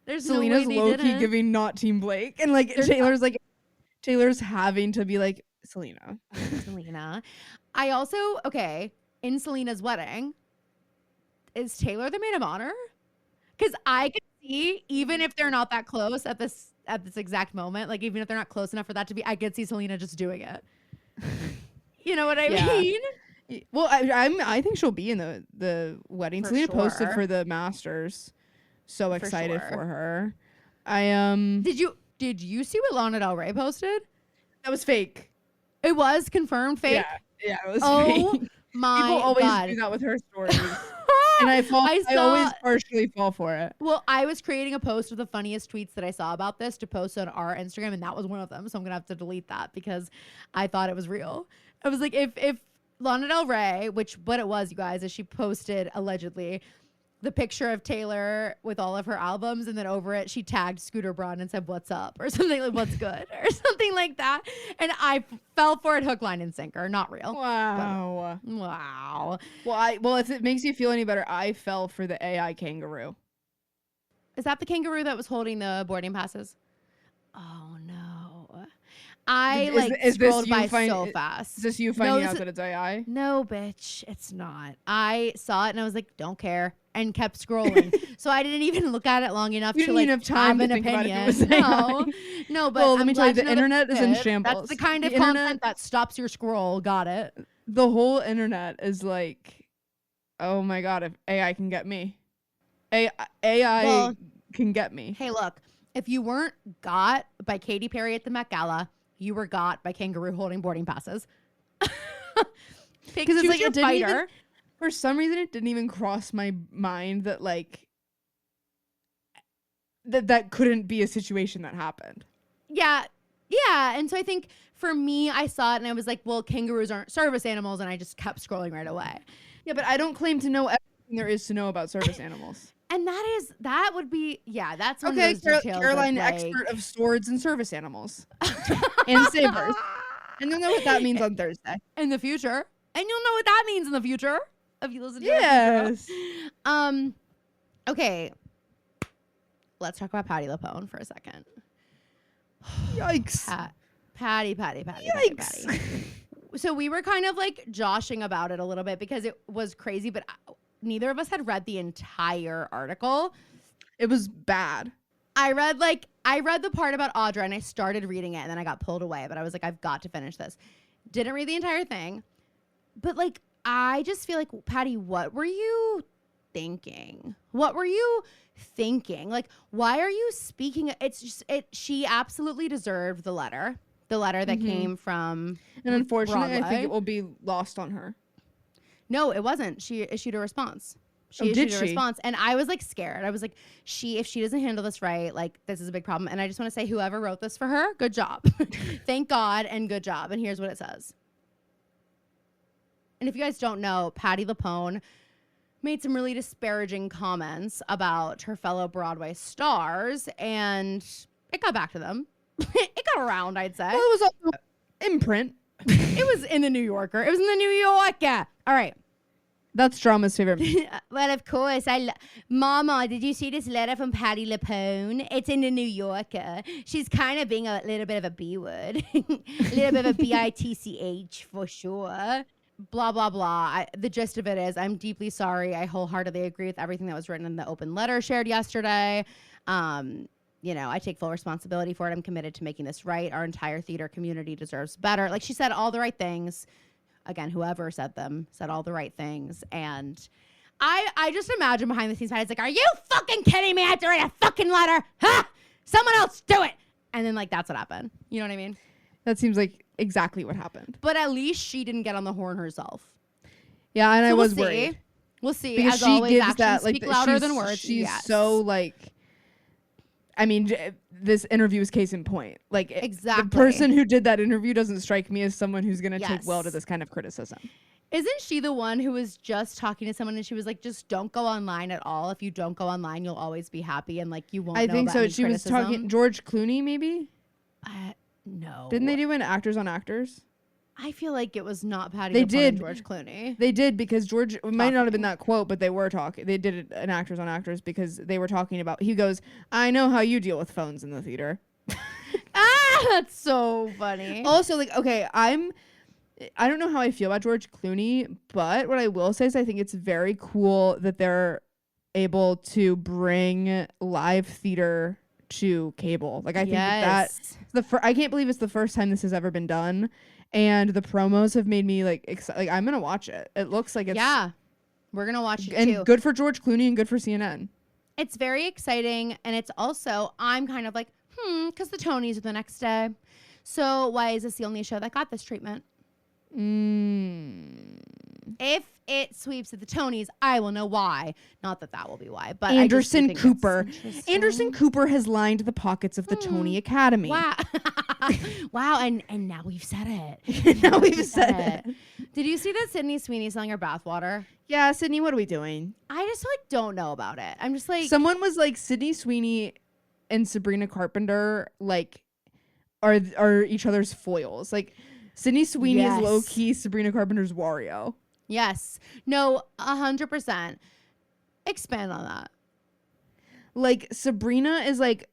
There's Selena's no way low-key giving not Team Blake. And like Taylor's having to be like, Selena. I also, in Selena's wedding, is Taylor the maid of honor? Because I could see, even if they're not that close at this exact moment, like even if they're not close enough for that to be, I could see Selena just doing it. You know what I mean? Well, I think she'll be in the wedding. For Selena sure. posted for the Masters. So excited for her. Did you see what Lana Del Rey posted? That was fake. It was confirmed fake. Yeah, it was fake. My People always God. do that with her stories. And I always partially fall for it. Well, I was creating a post of the funniest tweets that I saw about this to post on our Instagram, and that was one of them. So I'm gonna have to delete that because I thought it was real. I was like, if Lana Del Rey, what it was, you guys, is she posted allegedly the picture of Taylor with all of her albums, and then over it she tagged Scooter Braun and said "What's up" or something like "What's good" or something like that. And I fell for it hook, line, and sinker. Not real. Wow. Wow. Well, if it makes you feel any better, I fell for the AI kangaroo. Is that the kangaroo that was holding the boarding passes? Oh no. I scrolled by so fast. Is this you finding out that it's AI? No, bitch, it's not. I saw it and I was like, don't care, and kept scrolling. So I didn't even look at it long enough to like have an opinion. No, but well, let me tell you, the internet is in shambles. That's the kind of content that stops your scroll. Got it. The whole internet is like, oh my god, if AI can get me, AI can get me. Hey, look, if you weren't got by Katy Perry at the Met Gala, you were got by kangaroo holding boarding passes. Because it's like a fighter. For some reason, it didn't even cross my mind that like that couldn't be a situation that happened. Yeah. And so I think for me, I saw it and I was like, well, kangaroos aren't service animals, and I just kept scrolling right away. Yeah, but I don't claim to know everything there is to know about service animals. And that would be, that's one okay, of those details. Caroline, expert of swords and service animals and sabers. And you'll know what that means on Thursday. In the future. And you'll know what that means in the future if you listen to yes. it. Okay. Let's talk about Patti LuPone for a second. Yikes. Patty. Yikes. So we were kind of like joshing about it a little bit because it was crazy, but neither of us had read the entire article. It was bad. I read the part about Audra and I started reading it and then I got pulled away, but I was like, I've got to finish this. Didn't read the entire thing. But like, I just feel like, Patty, what were you thinking? Like, why are you speaking? She absolutely deserved the letter that came from. And unfortunately, Broadway. I think it will be lost on her. No, it wasn't. She issued a response. She issued a response. And I was like scared. I was like, if she doesn't handle this right, like this is a big problem. And I just want to say, whoever wrote this for her, good job. Thank God and good job. And here's what it says. And if you guys don't know, Patti LuPone made some really disparaging comments about her fellow Broadway stars, and it got back to them. It got around, I'd say. Well, it was also in print. It was in the New Yorker. It was in the New Yorker. All right. That's drama's favorite. Well, of course. Mama, did you see this letter from Patti LuPone? It's in the New Yorker. She's kind of being a little bit of a B word. A little bit of a bitch for sure. Blah, blah, blah. The gist of it is I'm deeply sorry. I wholeheartedly agree with everything that was written in the open letter shared yesterday. I take full responsibility for it. I'm committed to making this right. Our entire theater community deserves better. Like, she said all the right things. Again, whoever said them said all the right things. And I just imagine behind the scenes, Patty's like, are you fucking kidding me? I have to write a fucking letter. Ha! Someone else do it. And then like, that's what happened. You know what I mean? That seems like exactly what happened. But at least she didn't get on the horn herself. Yeah, and so I was worried. We'll see. Because as she always, gives actions that, like, speak louder than words. She's so like, I mean, this interview is case in point. Like, exactly. The person who did that interview doesn't strike me as someone who's going to take well to this kind of criticism. Isn't she the one who was just talking to someone and she was like, just don't go online at all. If you don't go online, you'll always be happy and like you won't know about any criticism. She was talking George Clooney, maybe? No. Didn't they do an Actors on Actors? I feel like it was not Patti LuPone and George Clooney. They did, because George, it might not have been that quote, but they were talking. They did an Actors on Actors because they were talking about, he goes, I know how you deal with phones in the theater. That's so funny. Also, like, okay, I don't know how I feel about George Clooney, but what I will say is I think it's very cool that they're able to bring live theater to cable. Like, I think that's I can't believe it's the first time this has ever been done. And the promos have made me like excited. Like, I'm gonna watch it. It looks like it's we're gonna watch it and too. Good for George Clooney and good for CNN. It's very exciting, and it's also I'm kind of like because the Tonys are the next day. So why is this the only show that got this treatment? If it sweeps at the Tonys, I will know why. Not that will be why, but Anderson Cooper. Anderson Cooper has lined the pockets of the Tony Academy. Wow. Wow, and now we've said it. Now we've said it. Did you see that Sydney Sweeney selling her bathwater? Yeah, Sydney, what are we doing? I just like don't know about it. I'm just like, Someone was like, Sydney Sweeney and Sabrina Carpenter like are each other's foils. Like Sydney Sweeney is low key Sabrina Carpenter's Wario. Yes. No, 100%. Expand on that. Like Sabrina is like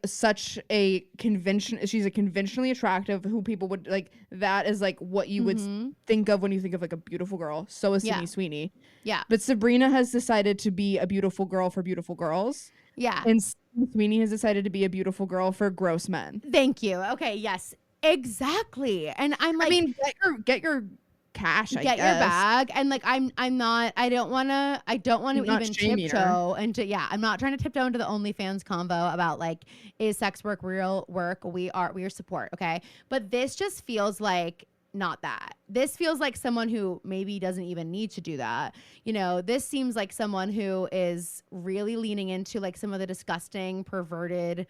such a convention. She's a conventionally attractive who people would like. That is like what you would think of when you think of like a beautiful girl. So is Sydney Sweeney. Yeah. But Sabrina has decided to be a beautiful girl for beautiful girls. Yeah. And Sydney Sweeney has decided to be a beautiful girl for gross men. Thank you. Okay. Yes. Exactly. And I'm like, I mean, get your cash. I guess. Your bag. And like, I don't want to even tiptoe into, I'm not trying to tiptoe into the OnlyFans convo about like, is sex work real work? We are support. Okay. But this just feels like not that. This feels like someone who maybe doesn't even need to do that. You know, this seems like someone who is really leaning into like some of the disgusting, perverted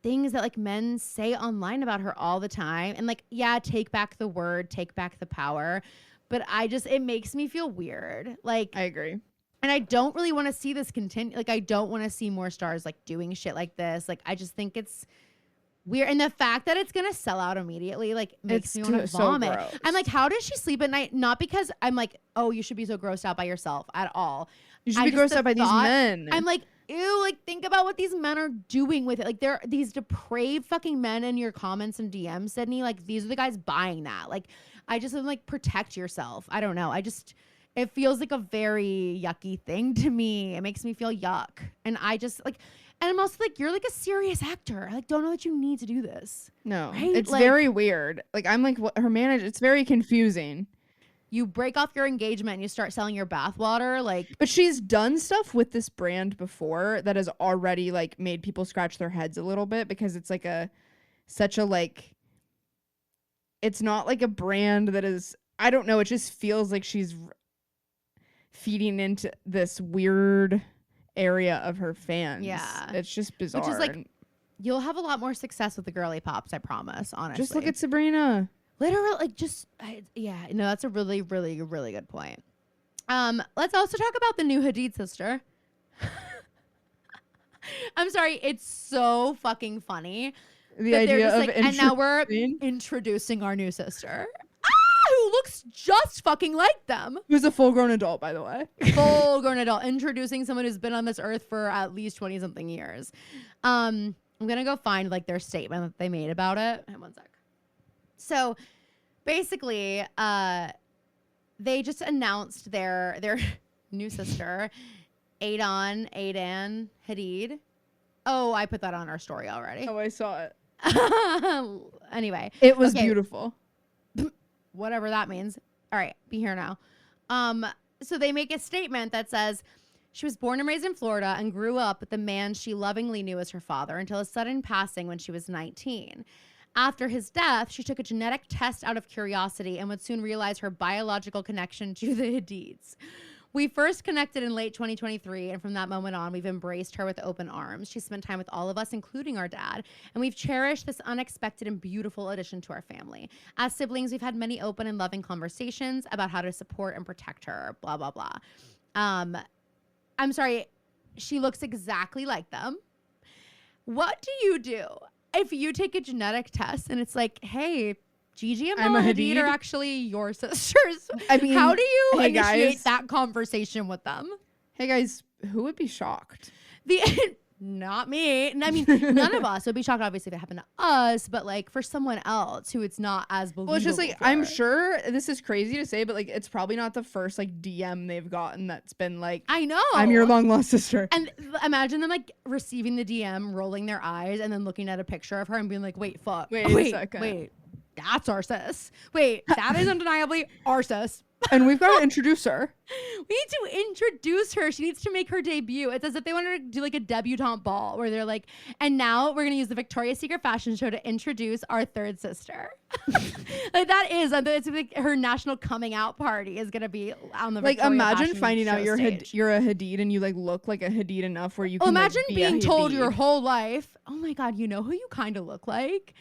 things that like men say online about her all the time. And like, yeah, take back the word, take back the power. But it makes me feel weird. Like, I agree. And I don't really want to see this continue. Like, I don't want to see more stars like doing shit like this. Like, I just think it's weird. And the fact that it's going to sell out immediately, like, makes me want to vomit. So I'm like, how does she sleep at night? Not because I'm like, oh, you should be so grossed out by yourself at all. You should be grossed out by these men. I'm like, ew, like think about what these men are doing with it. Like they're these depraved fucking men in your comments and DMs, Sydney. Like these are the guys buying that. Like I just am like, protect yourself. I don't know. It feels like a very yucky thing to me. It makes me feel yuck. And I just like, and I'm also like, you're like a serious actor. I like don't know that you need to do this. No, right? It's like, very weird. Like I'm like, what her manager, it's very confusing. You break off your engagement and you start selling your bathwater, like. But she's done stuff with this brand before that has already like made people scratch their heads a little bit because it's like such a like. It's not like a brand that is. I don't know. It just feels like she's feeding into this weird area of her fans. Yeah, it's just bizarre. Which is like, you'll have a lot more success with the girly pops. I promise. Honestly, just look at Sabrina. Literally, like, that's a really, really, really good point. Let's also talk about the new Hadid sister. I'm sorry, it's so fucking funny. The idea of like, and now we're introducing our new sister, who looks just fucking like them. Who's a full-grown adult, by the way. Full-grown adult, introducing someone who's been on this earth for at least 20-something years. I'm gonna go find like their statement that they made about it. Hang on one sec. So basically, they just announced their new sister, Adan Hadid. Oh, I put that on our story already. Oh, I saw it. Anyway. It was beautiful. Whatever that means. All right, be here now. So they make a statement that says, she was born and raised in Florida and grew up with the man she lovingly knew as her father until his sudden passing when she was 19. After his death, she took a genetic test out of curiosity and would soon realize her biological connection to the Hadids. We first connected in late 2023, and from that moment on, we've embraced her with open arms. She spent time with all of us, including our dad, and we've cherished this unexpected and beautiful addition to our family. As siblings, we've had many open and loving conversations about how to support and protect her, blah, blah, blah. I'm sorry, she looks exactly like them. What do you do if you take a genetic test and it's like, hey, Gigi and Bella Hadid are actually your sisters? I mean, how do you initiate that conversation with them? Hey guys, who would be shocked? Not me. I mean, none of us would be shocked, obviously, if it happened to us, but like for someone else who it's not as believable. Well, it's just like, I'm sure this is crazy to say, but like it's probably not the first like DM they've gotten that's been like, I know, I'm your long lost sister. And imagine them like receiving the DM, rolling their eyes, and then looking at a picture of her and being like, wait, a second. Wait, that's our sis. Wait, that is undeniably our sis. And we've got to introduce her. We need to introduce her. She needs to make her debut. It's as if they wanted to do like a debutante ball where they're like, and now we're going to use the Victoria's Secret fashion show to introduce our third sister. Like that is, it's like her national coming out party is going to be on the Victoria imagine finding out you're a Hadid and you like look like a Hadid enough where you can imagine like, being told your whole life, oh my God, you know who you kind of look like?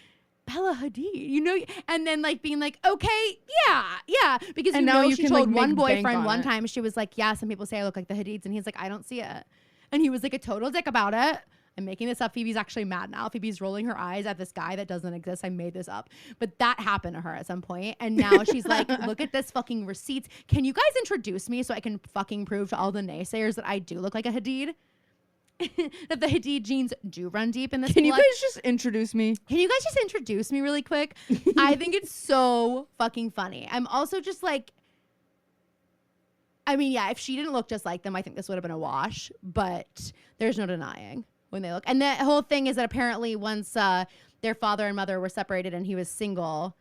Bella Hadid, you know, and then like being like, okay, yeah, because And you now know you she can, told like, one make bank boyfriend on one it. time, she was like, yeah, some people say I look like the Hadids, and he's like, I don't see it, and he was like a total dick about it. I'm making this up. Phoebe's actually mad now. Phoebe's rolling her eyes at this guy that doesn't exist. I made this up. But that happened to her at some point. And now she's like, look at this fucking receipts. Can you guys introduce me so I can fucking prove to all the naysayers that I do look like a Hadid? That the Hadid genes do run deep in this Can you blood. guys just introduce me? Can you guys just introduce me really quick? I think it's so fucking funny. I'm also just like, I mean, yeah, if she didn't look just like them, I think this would have been a wash. But there's no denying when they look. And the whole thing is that apparently once their father and mother were separated and he was single,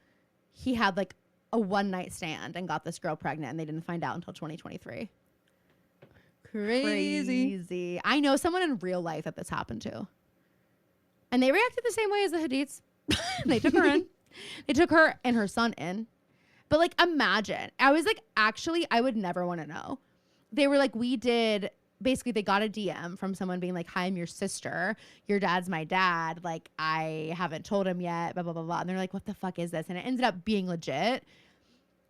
he had like a one-night stand and got this girl pregnant, and they didn't find out until 2023. Crazy. I know someone in real life that this happened to. And they reacted the same way as the Hadids. They took her in. They took her and her son in. But like, imagine. I was like, actually, I would never want to know. They were like, basically they got a DM from someone being like, hi, I'm your sister. Your dad's my dad. Like, I haven't told him yet, blah, blah, blah, blah. And they're like, what the fuck is this? And it ended up being legit.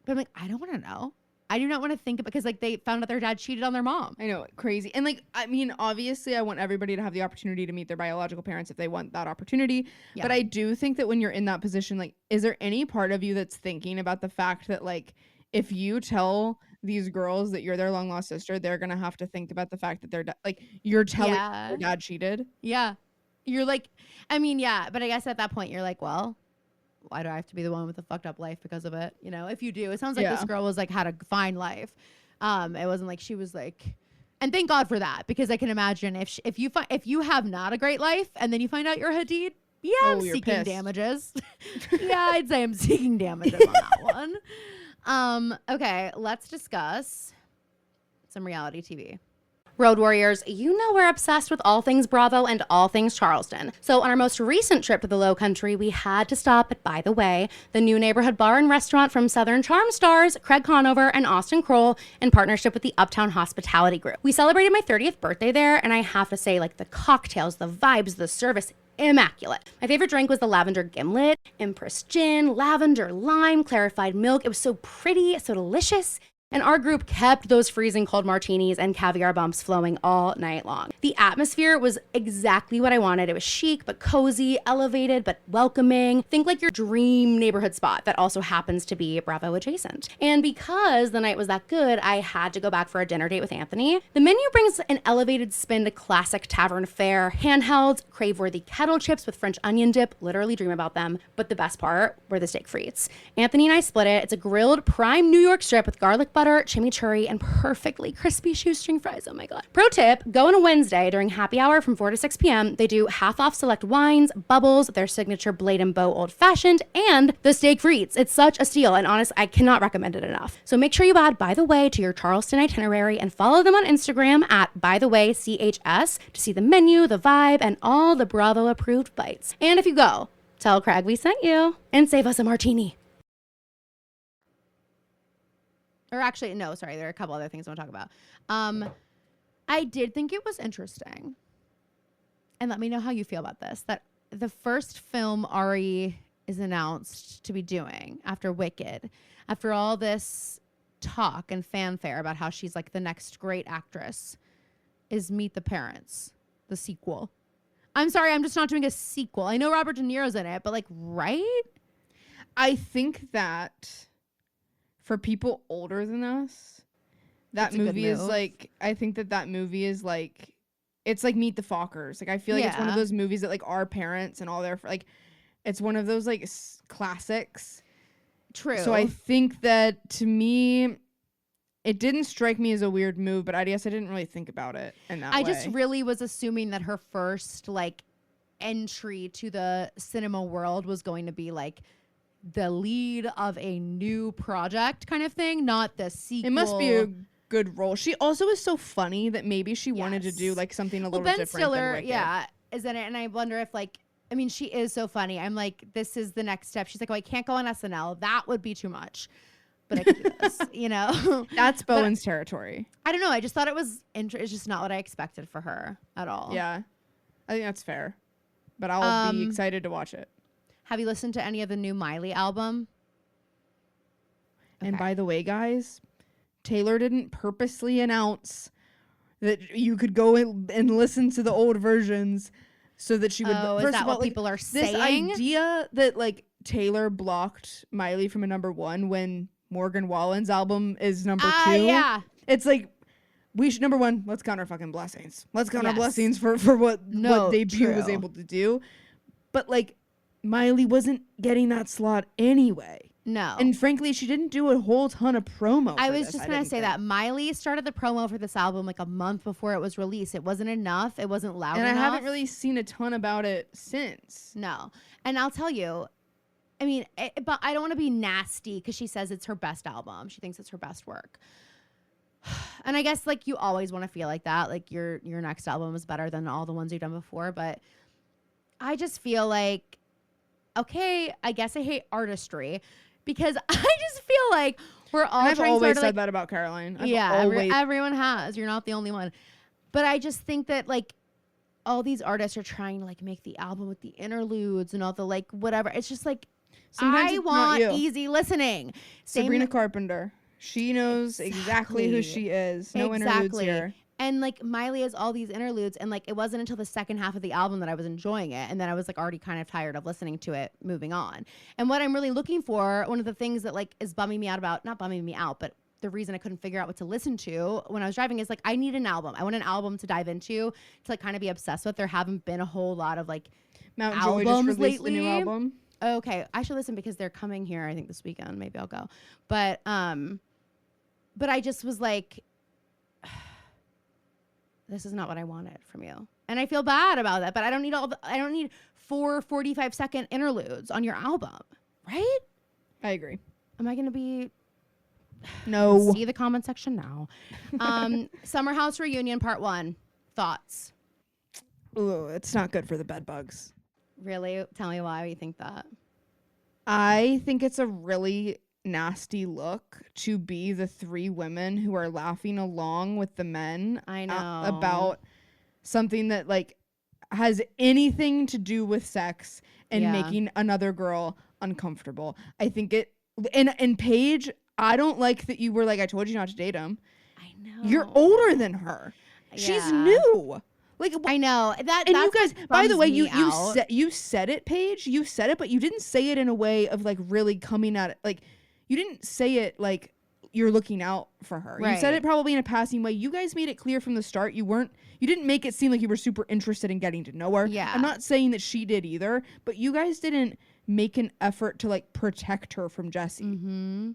But I'm like, I don't want to know. I do not want to think about, because like they found out their dad cheated on their mom. I know, crazy. And like, I mean, obviously I want everybody to have the opportunity to meet their biological parents if they want that opportunity. Yeah. But I do think that when you're in that position, like, is there any part of you that's thinking about the fact that like, if you tell these girls that you're their long lost sister, they're going to have to think about the fact that they're like, you're telling their dad cheated? Yeah. You're like, I mean, yeah. But I guess at that point you're like, well, why do I have to be the one with a fucked up life because of it? You know, if you do, it sounds like this girl was like, had a fine life. It wasn't like she was like, and thank God for that, because I can imagine if you have not a great life and then you find out you're Hadid, I'm seeking pissed. Damages. Yeah, I'd say I'm seeking damages on that one. Okay, let's discuss some reality TV. Road Warriors, you know we're obsessed with all things Bravo and all things Charleston. So on our most recent trip to the Low Country, we had to stop at By the Way, the new neighborhood bar and restaurant from Southern Charm stars Craig Conover and Austin Kroll in partnership with the Uptown Hospitality Group. We celebrated my 30th birthday there, and I have to say, like, the cocktails, the vibes, the service, immaculate. My favorite drink was the lavender gimlet, Empress gin, lavender lime, clarified milk. It was so pretty, so delicious. And our group kept those freezing cold martinis and caviar bumps flowing all night long. The atmosphere was exactly what I wanted. It was chic, but cozy, elevated, but welcoming. Think like your dream neighborhood spot that also happens to be Bravo adjacent. And because the night was that good, I had to go back for a dinner date with Anthony. The menu brings an elevated spin to classic tavern fare, handhelds, crave-worthy kettle chips with French onion dip, literally dream about them. But the best part were the steak frites. Anthony and I split it. It's a grilled prime New York strip with garlic butter, chimichurri, and perfectly crispy shoestring fries. Oh my God. Pro tip, go on a Wednesday during happy hour from 4 to 6 p.m. They do half off select wines, bubbles, their signature Blade and Bow Old Fashioned, and the steak frites. It's such a steal, and honestly, I cannot recommend it enough. So make sure you add By the Way to your Charleston itinerary and follow them on Instagram at ByTheWayCHS to see the menu, the vibe, and all the Bravo approved bites. And if you go, tell Craig we sent you and save us a martini. Or actually, no, sorry. There are a couple other things I want to talk about. I did think it was interesting. And let me know how you feel about this. That the first film Ari is announced to be doing after Wicked, after all this talk and fanfare about how she's like the next great actress, is Meet the Parents, the sequel. I'm sorry, I'm just not doing a sequel. I know Robert De Niro's in it, but like, right? I think that for people older than us, that movie is like, I think that movie is like, it's like Meet the Fockers. Like, I feel like it's one of those movies that like our parents and all their, like, it's one of those like classics. True. So I think that to me, it didn't strike me as a weird move, but I guess I didn't really think about it in that way. I just really was assuming that her first like entry to the cinema world was going to be like the lead of a new project kind of thing, not the sequel. It must be a good role. She also is so funny that maybe she wanted to do like something a little Ben different Stiller, than Wicked. yeah, is in it. And I wonder if like, I mean, she is so funny. I'm like, this is the next step. She's like, oh, I can't go on SNL. That would be too much. But I could do this, you know? That's Bowen's territory. I don't know. I just thought it was it's just not what I expected for her at all. Yeah. I think that's fair. But I'll be excited to watch it. Have you listened to any of the new Miley album? And Okay. by the way, guys, Taylor didn't purposely announce that you could go and listen to the old versions so that she would. Oh, is First that of all, what like, people are this saying? idea that like Taylor blocked Miley from a #1 when Morgan Wallen's album is #2. Yeah. It's like, we should, #1, let's count our fucking blessings. Let's count our Yes. blessings for what debut was true. able to do. But like, Miley wasn't getting that slot anyway. No. And frankly, she didn't do a whole ton of promo. I was just going to say that Miley started the promo for this album like a month before it was released. It wasn't enough. It wasn't loud enough. And I haven't really seen a ton about it since. No. And I'll tell you, I mean, but I don't want to be nasty because she says it's her best album. She thinks it's her best work. And I guess like you always want to feel like that. Like your next album is better than all the ones you've done before. But I just feel like, okay, I guess I hate artistry. Because I just feel like we're all I've trying always to said that about Caroline. Everyone has. You're not the only one. But I just think that like all these artists are trying to like make the album with the interludes and all the like whatever. It's just like Sometimes I it's want not you. easy listening. Sabrina Carpenter. She knows exactly who she is. No interludes here. And like Miley has all these interludes, and like it wasn't until the second half of the album that I was enjoying it, and then I was like already kind of tired of listening to it moving on. And what I'm really looking for, one of the things that like is bumming me out about, not bumming me out, but the reason I couldn't figure out what to listen to when I was driving is like I need an album. I want an album to dive into, to like kind of be obsessed with. There haven't been a whole lot of like Mount albums Joy just released lately. a new album. Okay, I should listen because they're coming here. I think this weekend. Maybe I'll go. But I just was like, this is not what I wanted from you, and I feel bad about that. But I don't need I don't need 4 45-second interludes on your album, right? I agree. Am I gonna be? No. See the comment section now. Summer House Reunion Part 1. Thoughts? Ooh, it's not good for the bed bugs. Really? Tell me why you think that. I think it's a really nasty look to be the 3 women who are laughing along with the men. I know. About something that like has anything to do with sex and making another girl uncomfortable. I think it, and Paige, I don't like that you were like, I told you not to date him. I know. You're older than her. Yeah. She's new. Like, I know that. And you guys, by the way, you said it, Paige. You said it, but you didn't say it in a way of like really coming at it. Like, you didn't say it like you're looking out for her. Right. You said it probably in a passing way. You guys made it clear from the start. You didn't make it seem like you were super interested in getting to know her. Yeah. I'm not saying that she did either, but you guys didn't make an effort to like protect her from Jesse. Mm-hmm.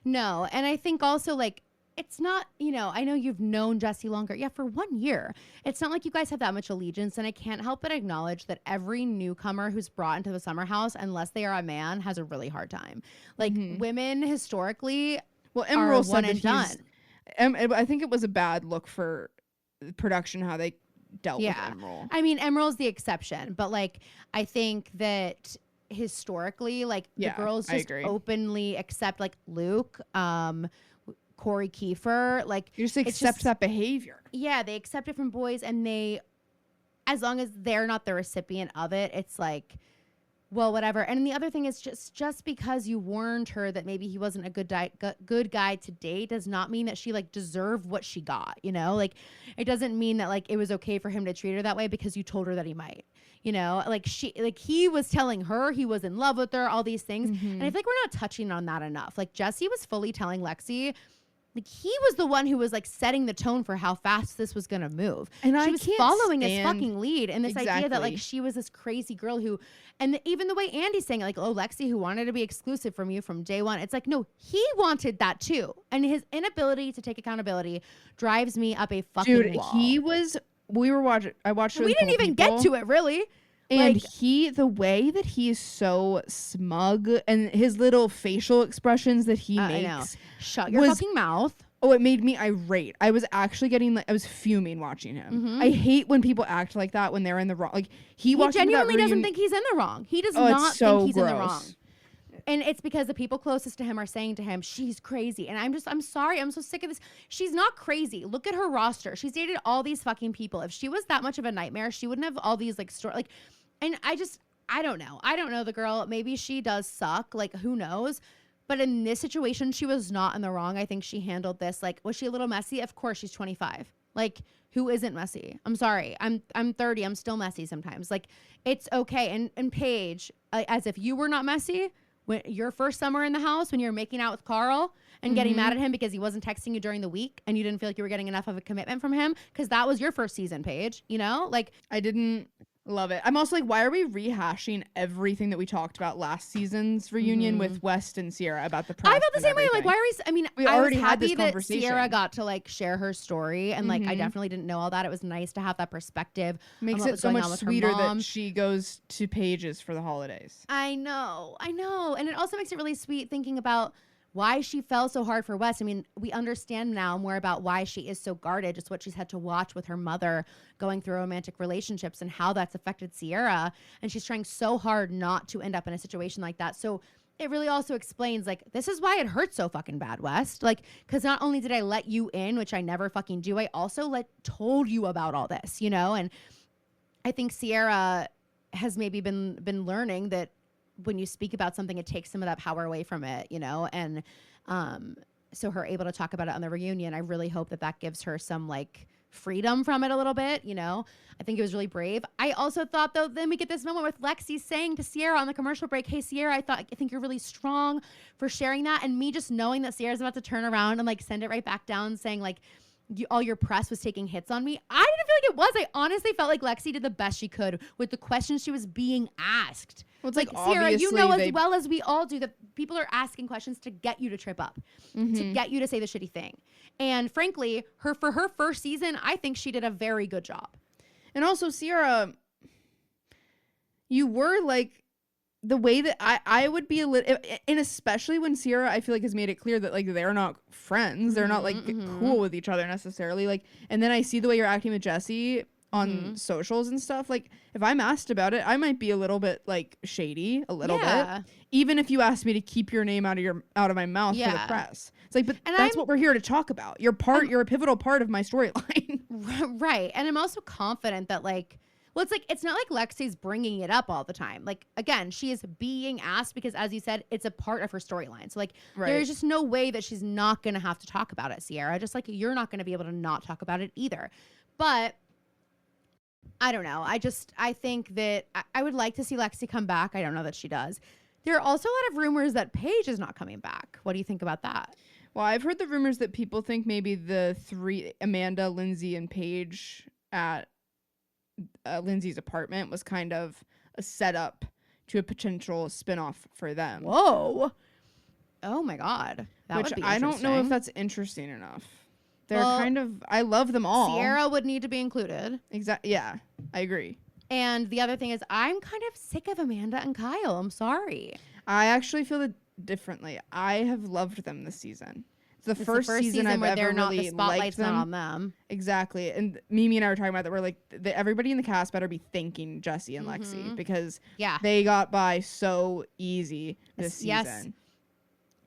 No. And I think also like, it's not, I know you've known Jesse longer. Yeah, for 1 year. It's not like you guys have that much allegiance. And I can't help but acknowledge that every newcomer who's brought into the summer house, unless they are a man, has a really hard time. Like women historically, Emerald said one and done. I think it was a bad look for production how they dealt with Emerald. I mean, Emerald's the exception, but like I think that historically, like the girls just openly accept like Luke, Corey Kiefer, like you just accept that behavior. Yeah, they accept it from boys, and as long as they're not the recipient of it, it's like, well, whatever. And the other thing is just because you warned her that maybe he wasn't a good guy to date does not mean that she like deserved what she got. Like it doesn't mean that like it was okay for him to treat her that way because you told her that he might. Like he was telling her he was in love with her, all these things, and I feel like we're not touching on that enough. Like Jesse was fully telling Lexi. Like he was the one who was like setting the tone for how fast this was gonna move. And she was following his fucking lead. And this idea that like she was this crazy girl who, and even the way Andy's saying it, like, oh, Lexi, who wanted to be exclusive from you from day one. It's like, no, he wanted that too. And his inability to take accountability drives me up a fucking wall. I watched it. We didn't even get to it really. And the way that he is so smug and his little facial expressions that he makes. Shut your fucking mouth. Oh, it made me irate. I was actually I was fuming watching him. I hate when people act like that when they're in the wrong. Like he genuinely doesn't think he's in the wrong. He does not think he's in the wrong. And it's because the people closest to him are saying to him, she's crazy. And I'm sorry. I'm so sick of this. She's not crazy. Look at her roster. She's dated all these fucking people. If she was that much of a nightmare, she wouldn't have all these like and I don't know. I don't know the girl. Maybe she does suck. Like, who knows? But in this situation, she was not in the wrong. I think she handled this. Like, was she a little messy? Of course, she's 25. Like, who isn't messy? I'm sorry. I'm 30. I'm still messy sometimes. Like, it's okay. And Paige, as if you were not messy when your first summer in the house, when you were making out with Carl and getting mad at him because he wasn't texting you during the week and you didn't feel like you were getting enough of a commitment from him, because that was your first season, Paige. You know, like, I didn't love it. I'm also like, why are we rehashing everything that we talked about last season's reunion with West and Sierra about the press? I felt the same way. Like, why are we? I mean, we I already was had this happy that conversation. Sierra got to like share her story, and like I definitely didn't know all that. It was nice to have that perspective. Makes it so much sweeter that she goes to Paige's for the holidays. I know, and it also makes it really sweet thinking about why she fell so hard for West. I mean, we understand now more about why she is so guarded, just what she's had to watch with her mother going through romantic relationships and how that's affected Sierra. And she's trying so hard not to end up in a situation like that. So it really also explains, like, this is why it hurts so fucking bad, West. Like, because not only did I let you in, which I never fucking do, I also told you about all this, you know? And I think Sierra has maybe been learning that when you speak about something, it takes some of that power away from it, you know? And so her able to talk about it on the reunion, I really hope that gives her some like freedom from it a little bit, you know? I think it was really brave. I also thought, though, then we get this moment with Lexi saying to Sierra on the commercial break, hey, Sierra, I think you're really strong for sharing that. And me just knowing that Sierra's about to turn around and like send it right back down saying like, all your press was taking hits on me. I didn't feel like it was. I honestly felt like Lexi did the best she could with the questions she was being asked. Well, it's like Sierra, you know as well as we all do that people are asking questions to get you to trip up, to get you to say the shitty thing. And frankly, for her first season, I think she did a very good job. And also, Sierra, you were like, the way that I would be a little, and especially when Sierra, I feel like, has made it clear that like they're not friends, they're not like cool with each other necessarily. Like, and then I see the way you're acting with Jesse on socials and stuff. Like, if I'm asked about it, I might be a little bit like shady, a little bit. Even if you asked me to keep your name out of my mouth for the press, it's like, but that's what we're here to talk about. You're a pivotal part of my storyline, right? And I'm also confident that like. Well, it's not like Lexi's bringing it up all the time. Like, again, she is being asked because, as you said, it's a part of her storyline. So, like, there's just no way that she's not going to have to talk about it, Sierra. Just like you're not going to be able to not talk about it either. But I don't know. I think that I would like to see Lexi come back. I don't know that she does. There are also a lot of rumors that Paige is not coming back. What do you think about that? Well, I've heard the rumors that people think maybe the three, Amanda, Lindsay, and Paige at Lindsay's apartment was kind of a setup to a potential spinoff for them. Whoa. Oh my God. That Which would be I don't know if that's interesting enough. They're I love them all. Sierra would need to be included. Exactly. Yeah, I agree. And the other thing is I'm kind of sick of Amanda and Kyle. I'm sorry. I actually feel it differently. I have loved them this season. It's the first season I've ever really the spotlight's liked them. Not on them. Exactly. And Mimi and I were talking about that. We're like, everybody in the cast better be thanking Jesse and Lexi because they got by so easy this season. Yes.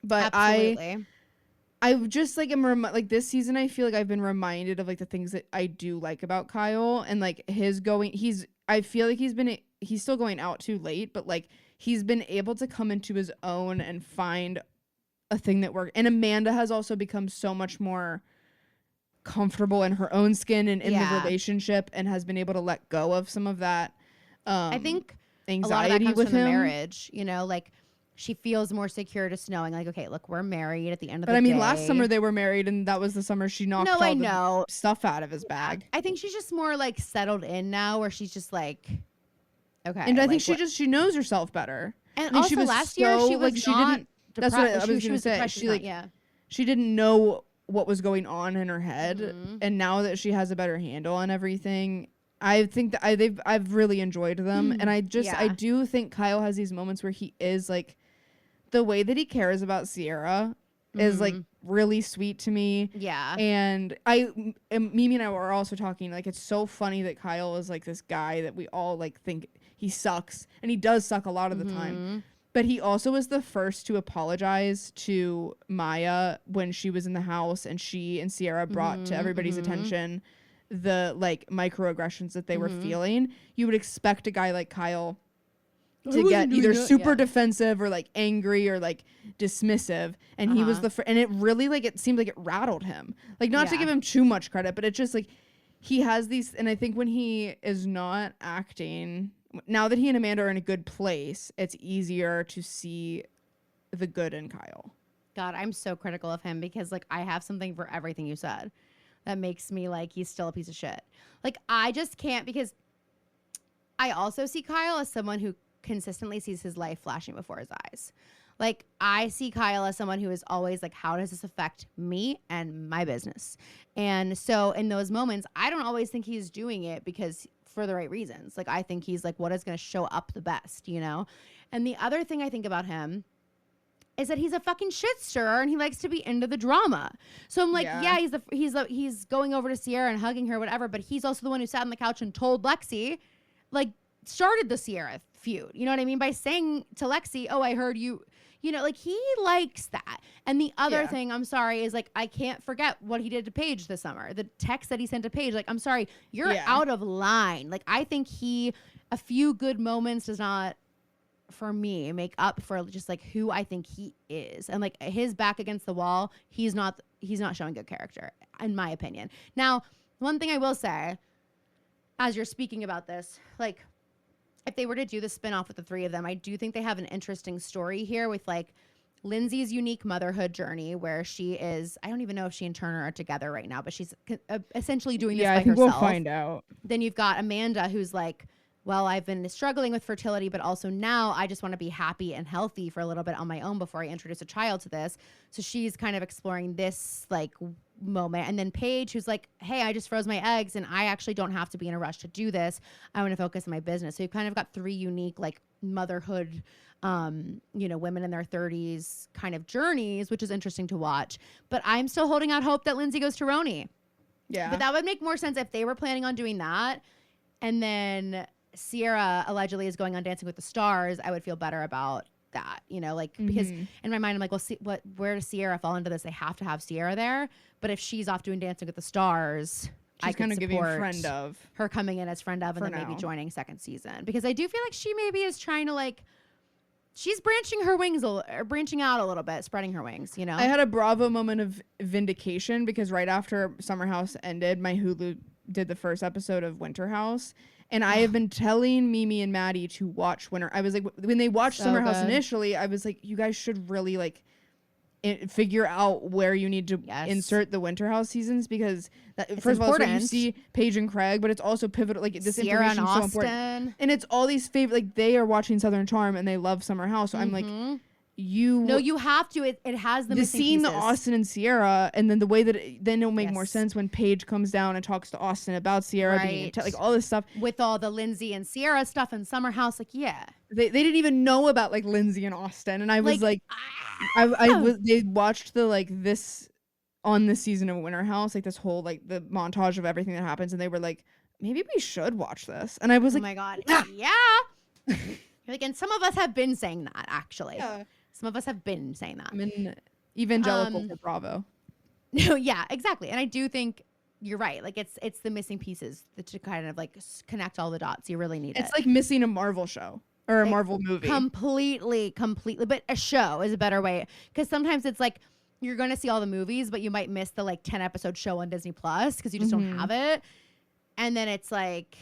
But absolutely. I just like am like this season. I feel like I've been reminded of like the things that I do like about Kyle and like I feel like he's still going out too late, but like he's been able to come into his own and find a thing that worked. And Amanda has also become so much more comfortable in her own skin and in the relationship and has been able to let go of some of that I think anxiety a lot of that comes with from him. The marriage, you know, like she feels more secure just knowing like, okay, look, we're married at the end of the day. But I mean, last summer they were married and that was the summer she knocked all the stuff out of his bag. I think she's just more like settled in now where she's just like, okay. And I think she knows herself better. And also last year she was not that's what I was going to say. She didn't know what was going on in her head, and now that she has a better handle on everything, I think that I've really enjoyed them, and I do think Kyle has these moments where he is like, the way that he cares about Sierra is like really sweet to me. Yeah, and Mimi and I were also talking like it's so funny that Kyle is like this guy that we all like think he sucks, and he does suck a lot of the time. But he also was the first to apologize to Maya when she was in the house and she and Sierra brought to everybody's attention the like microaggressions that they were feeling. You would expect a guy like Kyle to get either super defensive or like angry or like dismissive, and he was and it really like it seemed like it rattled him. Like, not to give him too much credit, but it just like he has these, and I think when he is not acting, now that he and Amanda are in a good place, it's easier to see the good in Kyle. God, I'm so critical of him because like I have something for everything you said that makes me like he's still a piece of shit. Like, I just can't, because I also see Kyle as someone who consistently sees his life flashing before his eyes. Like, I see Kyle as someone who is always like, how does this affect me and my business? And so in those moments, I don't always think he's doing it because for the right reasons. Like, I think he's like, what is going to show up the best, you know? And the other thing I think about him is that he's a fucking shit stirrer and he likes to be into the drama. So I'm like, he's going over to Sierra and hugging her, whatever, but he's also the one who sat on the couch and told Lexi, like, started the Sierra feud. You know what I mean? By saying to Lexi, oh, I heard you, you know, like, he likes that. And the other thing, I'm sorry, is like, I can't forget what he did to Paige this summer. The text that he sent to Paige, like, I'm sorry, you're out of line. Like, I think a few good moments does not, for me, make up for just like who I think he is. And like his back against the wall, he's not showing good character, in my opinion. Now, one thing I will say, as you're speaking about this, like, if they were to do the spinoff with the three of them, I do think they have an interesting story here with like Lindsay's unique motherhood journey, where she is, I don't even know if she and Turner are together right now, but she's essentially doing this by herself. Yeah, I think we'll find out. Then you've got Amanda, who's like, well, I've been struggling with fertility, but also now I just want to be happy and healthy for a little bit on my own before I introduce a child to this. So she's kind of exploring this like moment. And then Paige, who's like, hey, I just froze my eggs and I actually don't have to be in a rush to do this. I want to focus on my business. So you've kind of got three unique like motherhood, you know, women in their 30s kind of journeys, which is interesting to watch. But I'm still holding out hope that Lindsay goes to Rhode. Yeah. But that would make more sense if they were planning on doing that. And then Sierra allegedly is going on Dancing with the Stars. I would feel better about that, you know, like, because in my mind I'm like, well, where does Sierra fall into this? They have to have Sierra there. But if she's off doing Dancing with the Stars, she's kind of giving friend of her coming in as friend of, and then maybe joining second season, because I do feel like she maybe is trying to like, she's branching out a little bit, spreading her wings, you know. I had a Bravo moment of vindication because right after Summer House ended, my Hulu did the first episode of Winter House. And I have been telling Mimi and Maddie to watch Winter. I was like, when they watched Summer House initially, I was like, you guys should really like figure out where you need to insert the Winter House seasons, because first of all, it's where you see Paige and Craig, but it's also pivotal. Like, this Sierra information is so important, and it's all these favorite. Like, they are watching Southern Charm and they love Summer House. So I'm like, you have to. It has the scene, the Austin and Sierra, and then the way that then it'll make more sense when Paige comes down and talks to Austin about Sierra being like all this stuff with all the Lindsay and Sierra stuff in Summer House. Like, they didn't even know about like Lindsay and Austin, and I was like they watched the like this on this season of Winter House, like this whole like the montage of everything that happens, and they were like, maybe we should watch this, and I was like, oh my god, like, and some of us have been saying that actually. Yeah. Some of us have been saying that. I'm an evangelical for Bravo. No, yeah, exactly. And I do think you're right. Like, it's the missing pieces to kind of like connect all the dots. You really need it. It's like missing a Marvel show or a Marvel movie. Completely. But a show is a better way. Because sometimes it's like you're going to see all the movies, but you might miss the like 10 episode show on Disney Plus because you just don't have it. And then it's like...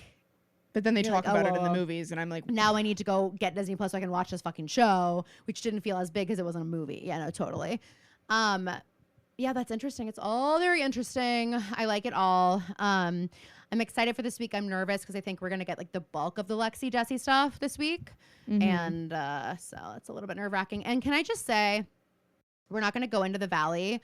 But then they talk about it in the movies, and I'm like, now I need to go get Disney Plus so I can watch this fucking show, which didn't feel as big because it wasn't a movie. Yeah, no, totally. Yeah, that's interesting. It's all very interesting. I like it all. I'm excited for this week. I'm nervous because I think we're gonna get like the bulk of the Lexi Jessie stuff this week, and so it's a little bit nerve wracking. And can I just say, we're not gonna go into the Valley,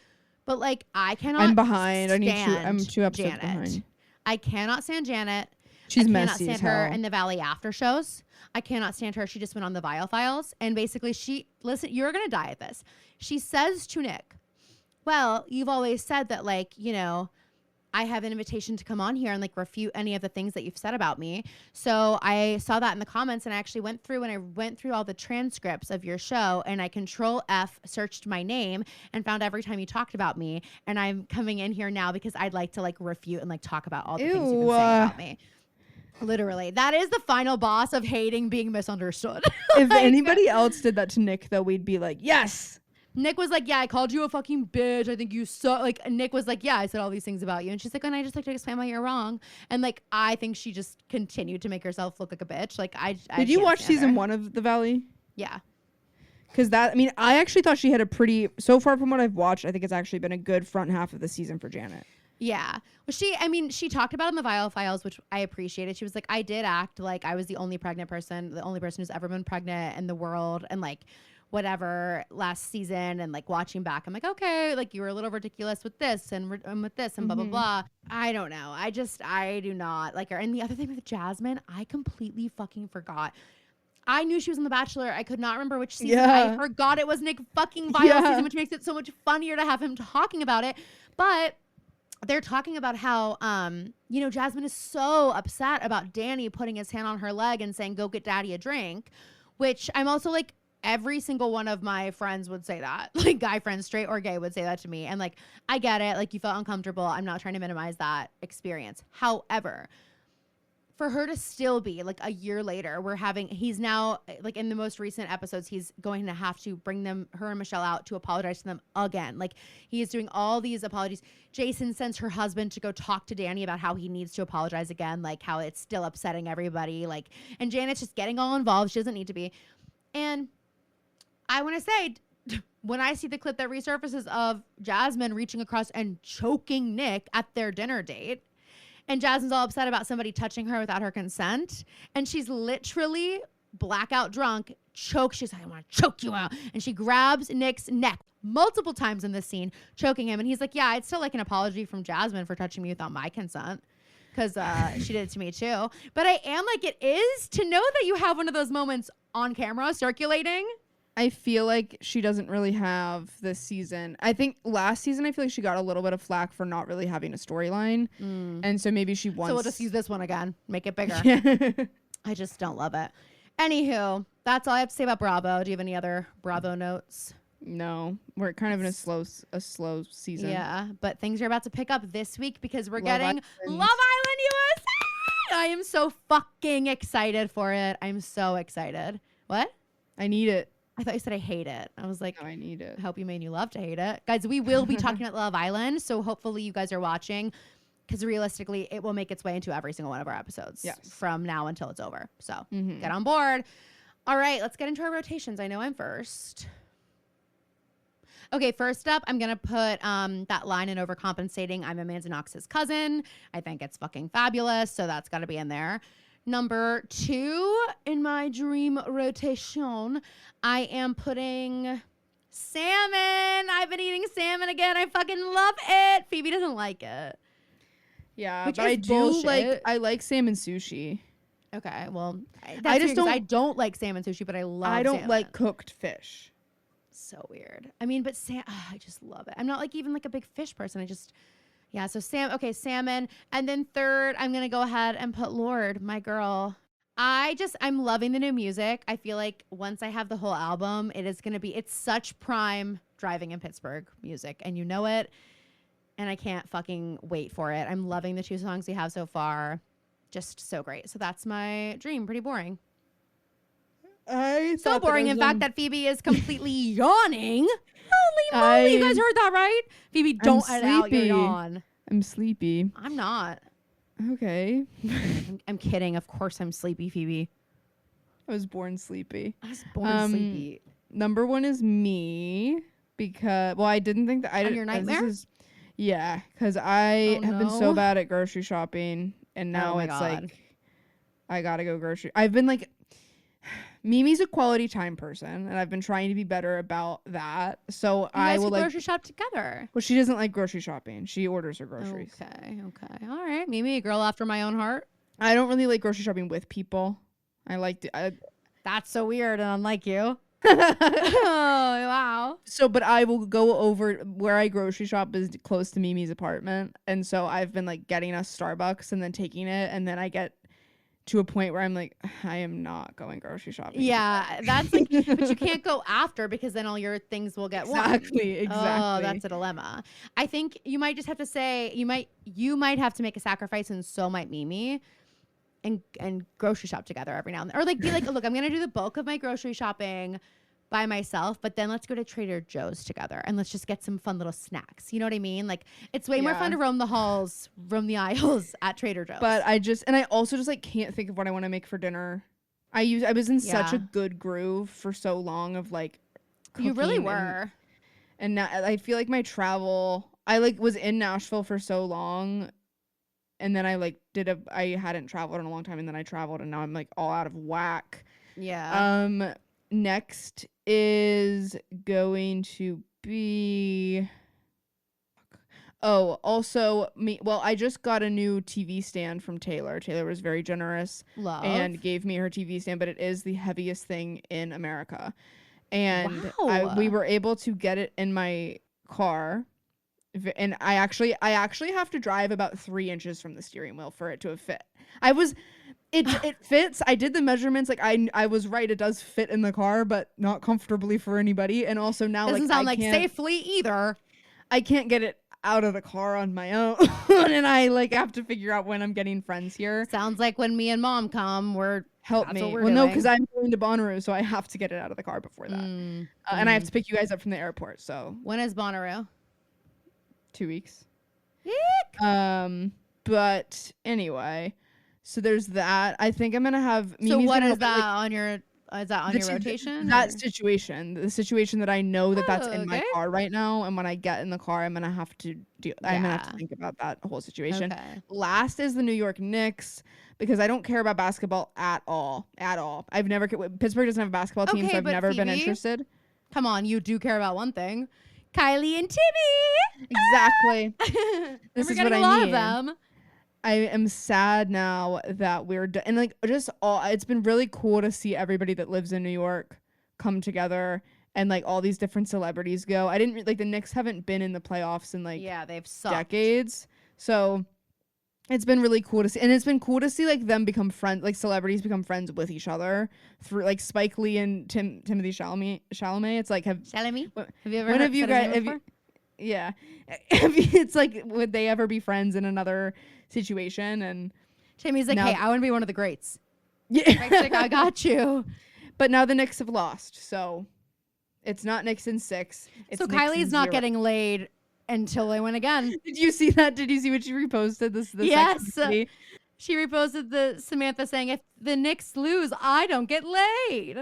but like I cannot. I'm behind. I'm 2 episodes Janet. behind. I cannot stand Janet. She's I messy cannot stand her in the Valley after shows. I cannot stand her. She just went on the Vile Files. And basically listen, you're going to die at this. She says to Nick, well, you've always said that, like, you know, I have an invitation to come on here and like refute any of the things that you've said about me. So I saw that in the comments, and I actually went through all the transcripts of your show, and I Control F searched my name and found every time you talked about me. And I'm coming in here now because I'd like to like refute and like talk about all the things you've been saying about me. Literally. That is the final boss of hating being misunderstood. If Like, anybody else did that to Nick, though, we'd be like, yes. Nick was like, yeah, I called you a fucking bitch. I think you suck. Like, Nick was like, yeah, I said all these things about you. And she's like, and I just like to explain why you're wrong. And like, I think she just continued to make herself look like a bitch. Like, Did you watch season 1 of The Valley? Yeah. Because I actually thought she had a pretty, so far from what I've watched, I think it's actually been a good front half of the season for Janet. Yeah. Well, she talked about it in the Vial Files, which I appreciated. She was like, I did act like I was the only pregnant person, the only person who's ever been pregnant in the world. And like, whatever last season, and like watching back, I'm like, okay, like you were a little ridiculous with this and with this and blah, blah, blah. I don't know. I do not like her. And the other thing with Jasmine, I completely fucking forgot. I knew she was on The Bachelor. I could not remember which season. I forgot it was Nick fucking Vial season, which makes it so much funnier to have him talking about it. But they're talking about how, Jasmine is so upset about Danny putting his hand on her leg and saying, go get daddy a drink, which I'm also like, every single one of my friends would say that. Like, guy friends, straight or gay, would say that to me. And like, I get it. Like, you felt uncomfortable. I'm not trying to minimize that experience. However, for her to still be like a year later, he's now like in the most recent episodes, he's going to have to bring her and Michelle out to apologize to them again. Like, he is doing all these apologies. Jason sends her husband to go talk to Danny about how he needs to apologize again, like how it's still upsetting everybody. Like, and Janet's just getting all involved. She doesn't need to be. And I want to say, when I see the clip that resurfaces of Jasmine reaching across and choking Nick at their dinner date, and Jasmine's all upset about somebody touching her without her consent, and she's literally blackout drunk, she's like, I want to choke you out. And she grabs Nick's neck multiple times in this scene, choking him. And he's like, yeah, I'd still like an apology from Jasmine for touching me without my consent, because she did it to me too. But I am like, it is to know that you have one of those moments on camera circulating. I feel like she doesn't really have this season. I think last season, I feel like she got a little bit of flack for not really having a storyline. And so maybe she wants... So we'll just use this one again. Make it bigger. Yeah. I just don't love it. Anywho, that's all I have to say about Bravo. Do you have any other Bravo notes? No. We're kind of in a slow season. Yeah, but things are about to pick up this week because we're getting Island. Love Island USA! I am so fucking excited for it. I'm so excited. What? I need it. I thought you said I hate it. I was like, no, I need it. I hope you made you love to hate it. Guys, we will be talking about Love Island, so hopefully you guys are watching, because realistically, it will make its way into every single one of our episodes from now until it's over. So get on board. All right, let's get into our rotations. I know I'm first. Okay, first up, I'm going to put that line in Overcompensating. I'm Amanda Knox's cousin. I think it's fucking fabulous, so that's got to be in there. Number 2 in my dream rotation, I am putting salmon. I've been eating salmon again. I fucking love it. Phoebe doesn't like it. Yeah, but I do I like salmon sushi. Okay, well, I don't like salmon sushi, but I love salmon. I don't like cooked fish. So weird. I mean, but I just love it. I'm not like even like a big fish person. Yeah, so salmon. And then third, I'm going to go ahead and put Lorde, my girl. I'm loving the new music. I feel like once I have the whole album, it's such prime Driving in Pittsburgh music, and you know it. And I can't fucking wait for it. I'm loving the 2 songs we have so far. Just so great. So that's my dream. Pretty boring. So boring, in fact, that Phoebe is completely yawning. Holy moly, you guys heard that, right? Phoebe, don't edit out your yawn. I'm sleepy. I'm not. Okay. I'm kidding. Of course I'm sleepy, Phoebe. I was born sleepy. I was born sleepy. Number 1 is me, because, well, I didn't think that I did. Your nightmare? Yeah, because I have been so bad at grocery shopping, and now it's like, I gotta go grocery. I've been like, Mimi's a quality time person, and I've been trying to be better about that. So I will grocery shop together. Well, she doesn't like grocery shopping. She orders her groceries. Okay. All right. Mimi, a girl after my own heart. I don't really like grocery shopping with people. That's so weird and unlike you. Oh, wow. So, but I will go over where I grocery shop is close to Mimi's apartment. And so I've been like getting us Starbucks and then taking it. And then I get to a point where I'm like, I am not going grocery shopping. Yeah, that's like, but you can't go after, because then all your things will get warm. Exactly. Oh, that's a dilemma. I think you might just have to say, you might have to make a sacrifice, and so might Mimi. and grocery shop together every now and then. Or like be like, look, I'm going to do the bulk of my grocery shopping by myself, but then let's go to Trader Joe's together and let's just get some fun little snacks. You know what I mean? Like it's way more fun to roam the aisles at Trader Joe's. But I also just like can't think of what I want to make for dinner. I was in such a good groove for so long of like you really were. And now I feel like my travel, I like was in Nashville for so long, and then I like I hadn't traveled in a long time, and then I traveled, and now I'm like all out of whack. Yeah. Next is going to be also me. Well, I just got a new TV stand from Taylor. Taylor was very generous and gave me her TV stand, but it is the heaviest thing in America. And we were able to get it in my car. And I actually have to drive about 3 inches from the steering wheel for it to have fit. It fits. I did the measurements. Like I was right. It does fit in the car, but not comfortably for anybody. And also now doesn't sound like safely either. I can't get it out of the car on my own, and I like have to figure out when I'm getting friends here. Sounds like when me and mom come, help me. Well, no, because I'm going to Bonnaroo, so I have to get it out of the car before that, and I have to pick you guys up from the airport. So when is Bonnaroo? 2 weeks. Eek. But anyway. So there's that. I think I'm gonna have. So what is that on your? Is that on your rotation? That situation, the situation that I know that's in my car right now, and when I get in the car, I'm gonna have to do. I'm gonna have to think about that whole situation. Okay. Last is the New York Knicks because I don't care about basketball at all. At all. I've never. Pittsburgh doesn't have a basketball team, so I've never been interested. Come on, you do care about one thing. Kylie and Timmy. Exactly. This is what I mean. A lot of them. I am sad now that we're done. And like it's been really cool to see everybody that lives in New York come together and like all these different celebrities go. I didn't like the Knicks haven't been in the playoffs in like they've sucked. Decades. So it's been really cool to see, and it's been cool to see like them become friends, like celebrities become friends with each other through like Spike Lee and Timothy Chalamet. It's like Chalamet? Have you ever one of you guys? Yeah, it's like would they ever be friends in another situation? And Timmy's like, hey, I want to be one of the greats. Yeah, like, I got you. But now the Knicks have lost, so it's not Knicks in 6. So Kylie's not getting laid until they win again. Did you see that? Did you see what she reposted? This yes, she reposted the Samantha saying, "If the Knicks lose, I don't get laid."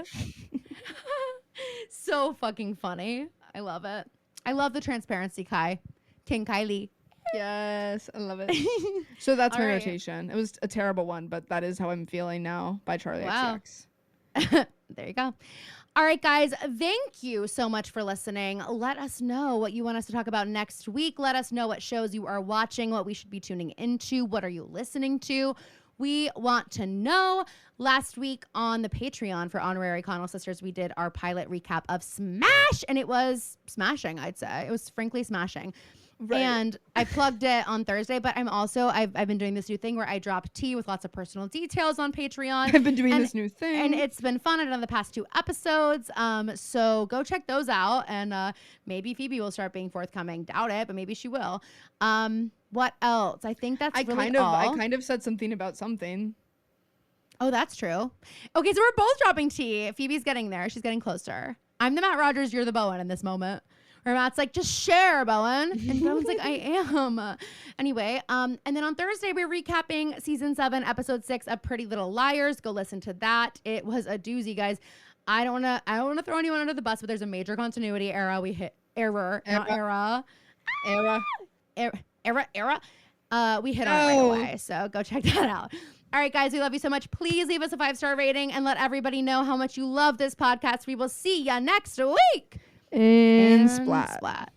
So fucking funny. I love it. I love the transparency, King Kylie. Yes, I love it. So that's my rotation. It was a terrible one, but that is how I'm feeling now by Charlie XCX. There you go. All right, guys, thank you so much for listening. Let us know what you want us to talk about next week. Let us know what shows you are watching, what we should be tuning into. What are you listening to? We want to know. Last week on the Patreon for Honorary Connell Sisters, we did our pilot recap of Smash, and it was smashing, I'd say. It was frankly smashing. Right. And I plugged it on Thursday, but I've been doing this new thing where I drop tea with lots of personal details on Patreon. I've been doing this new thing. And it's been fun. I've done the past 2 episodes. So go check those out. And maybe Phoebe will start being forthcoming. Doubt it, but maybe she will. What else? I think that's really all. I kind of said something about something. Oh, that's true. Okay, so we're both dropping tea. Phoebe's getting there. She's getting closer. I'm the Matt Rogers. You're the Bowen in this moment. Or Matt's like, just share, Bowen. And Bowen's like, I am. Anyway, and then on Thursday, we're recapping season 7, episode 6 of Pretty Little Liars. Go listen to that. It was a doozy, guys. I don't wanna throw anyone under the bus, but there's a major continuity error. We hit error. We hit on it right away. So go check that out. All right, guys, we love you so much. Please leave us a 5-star rating and let everybody know how much you love this podcast. We will see ya next week. In Splat.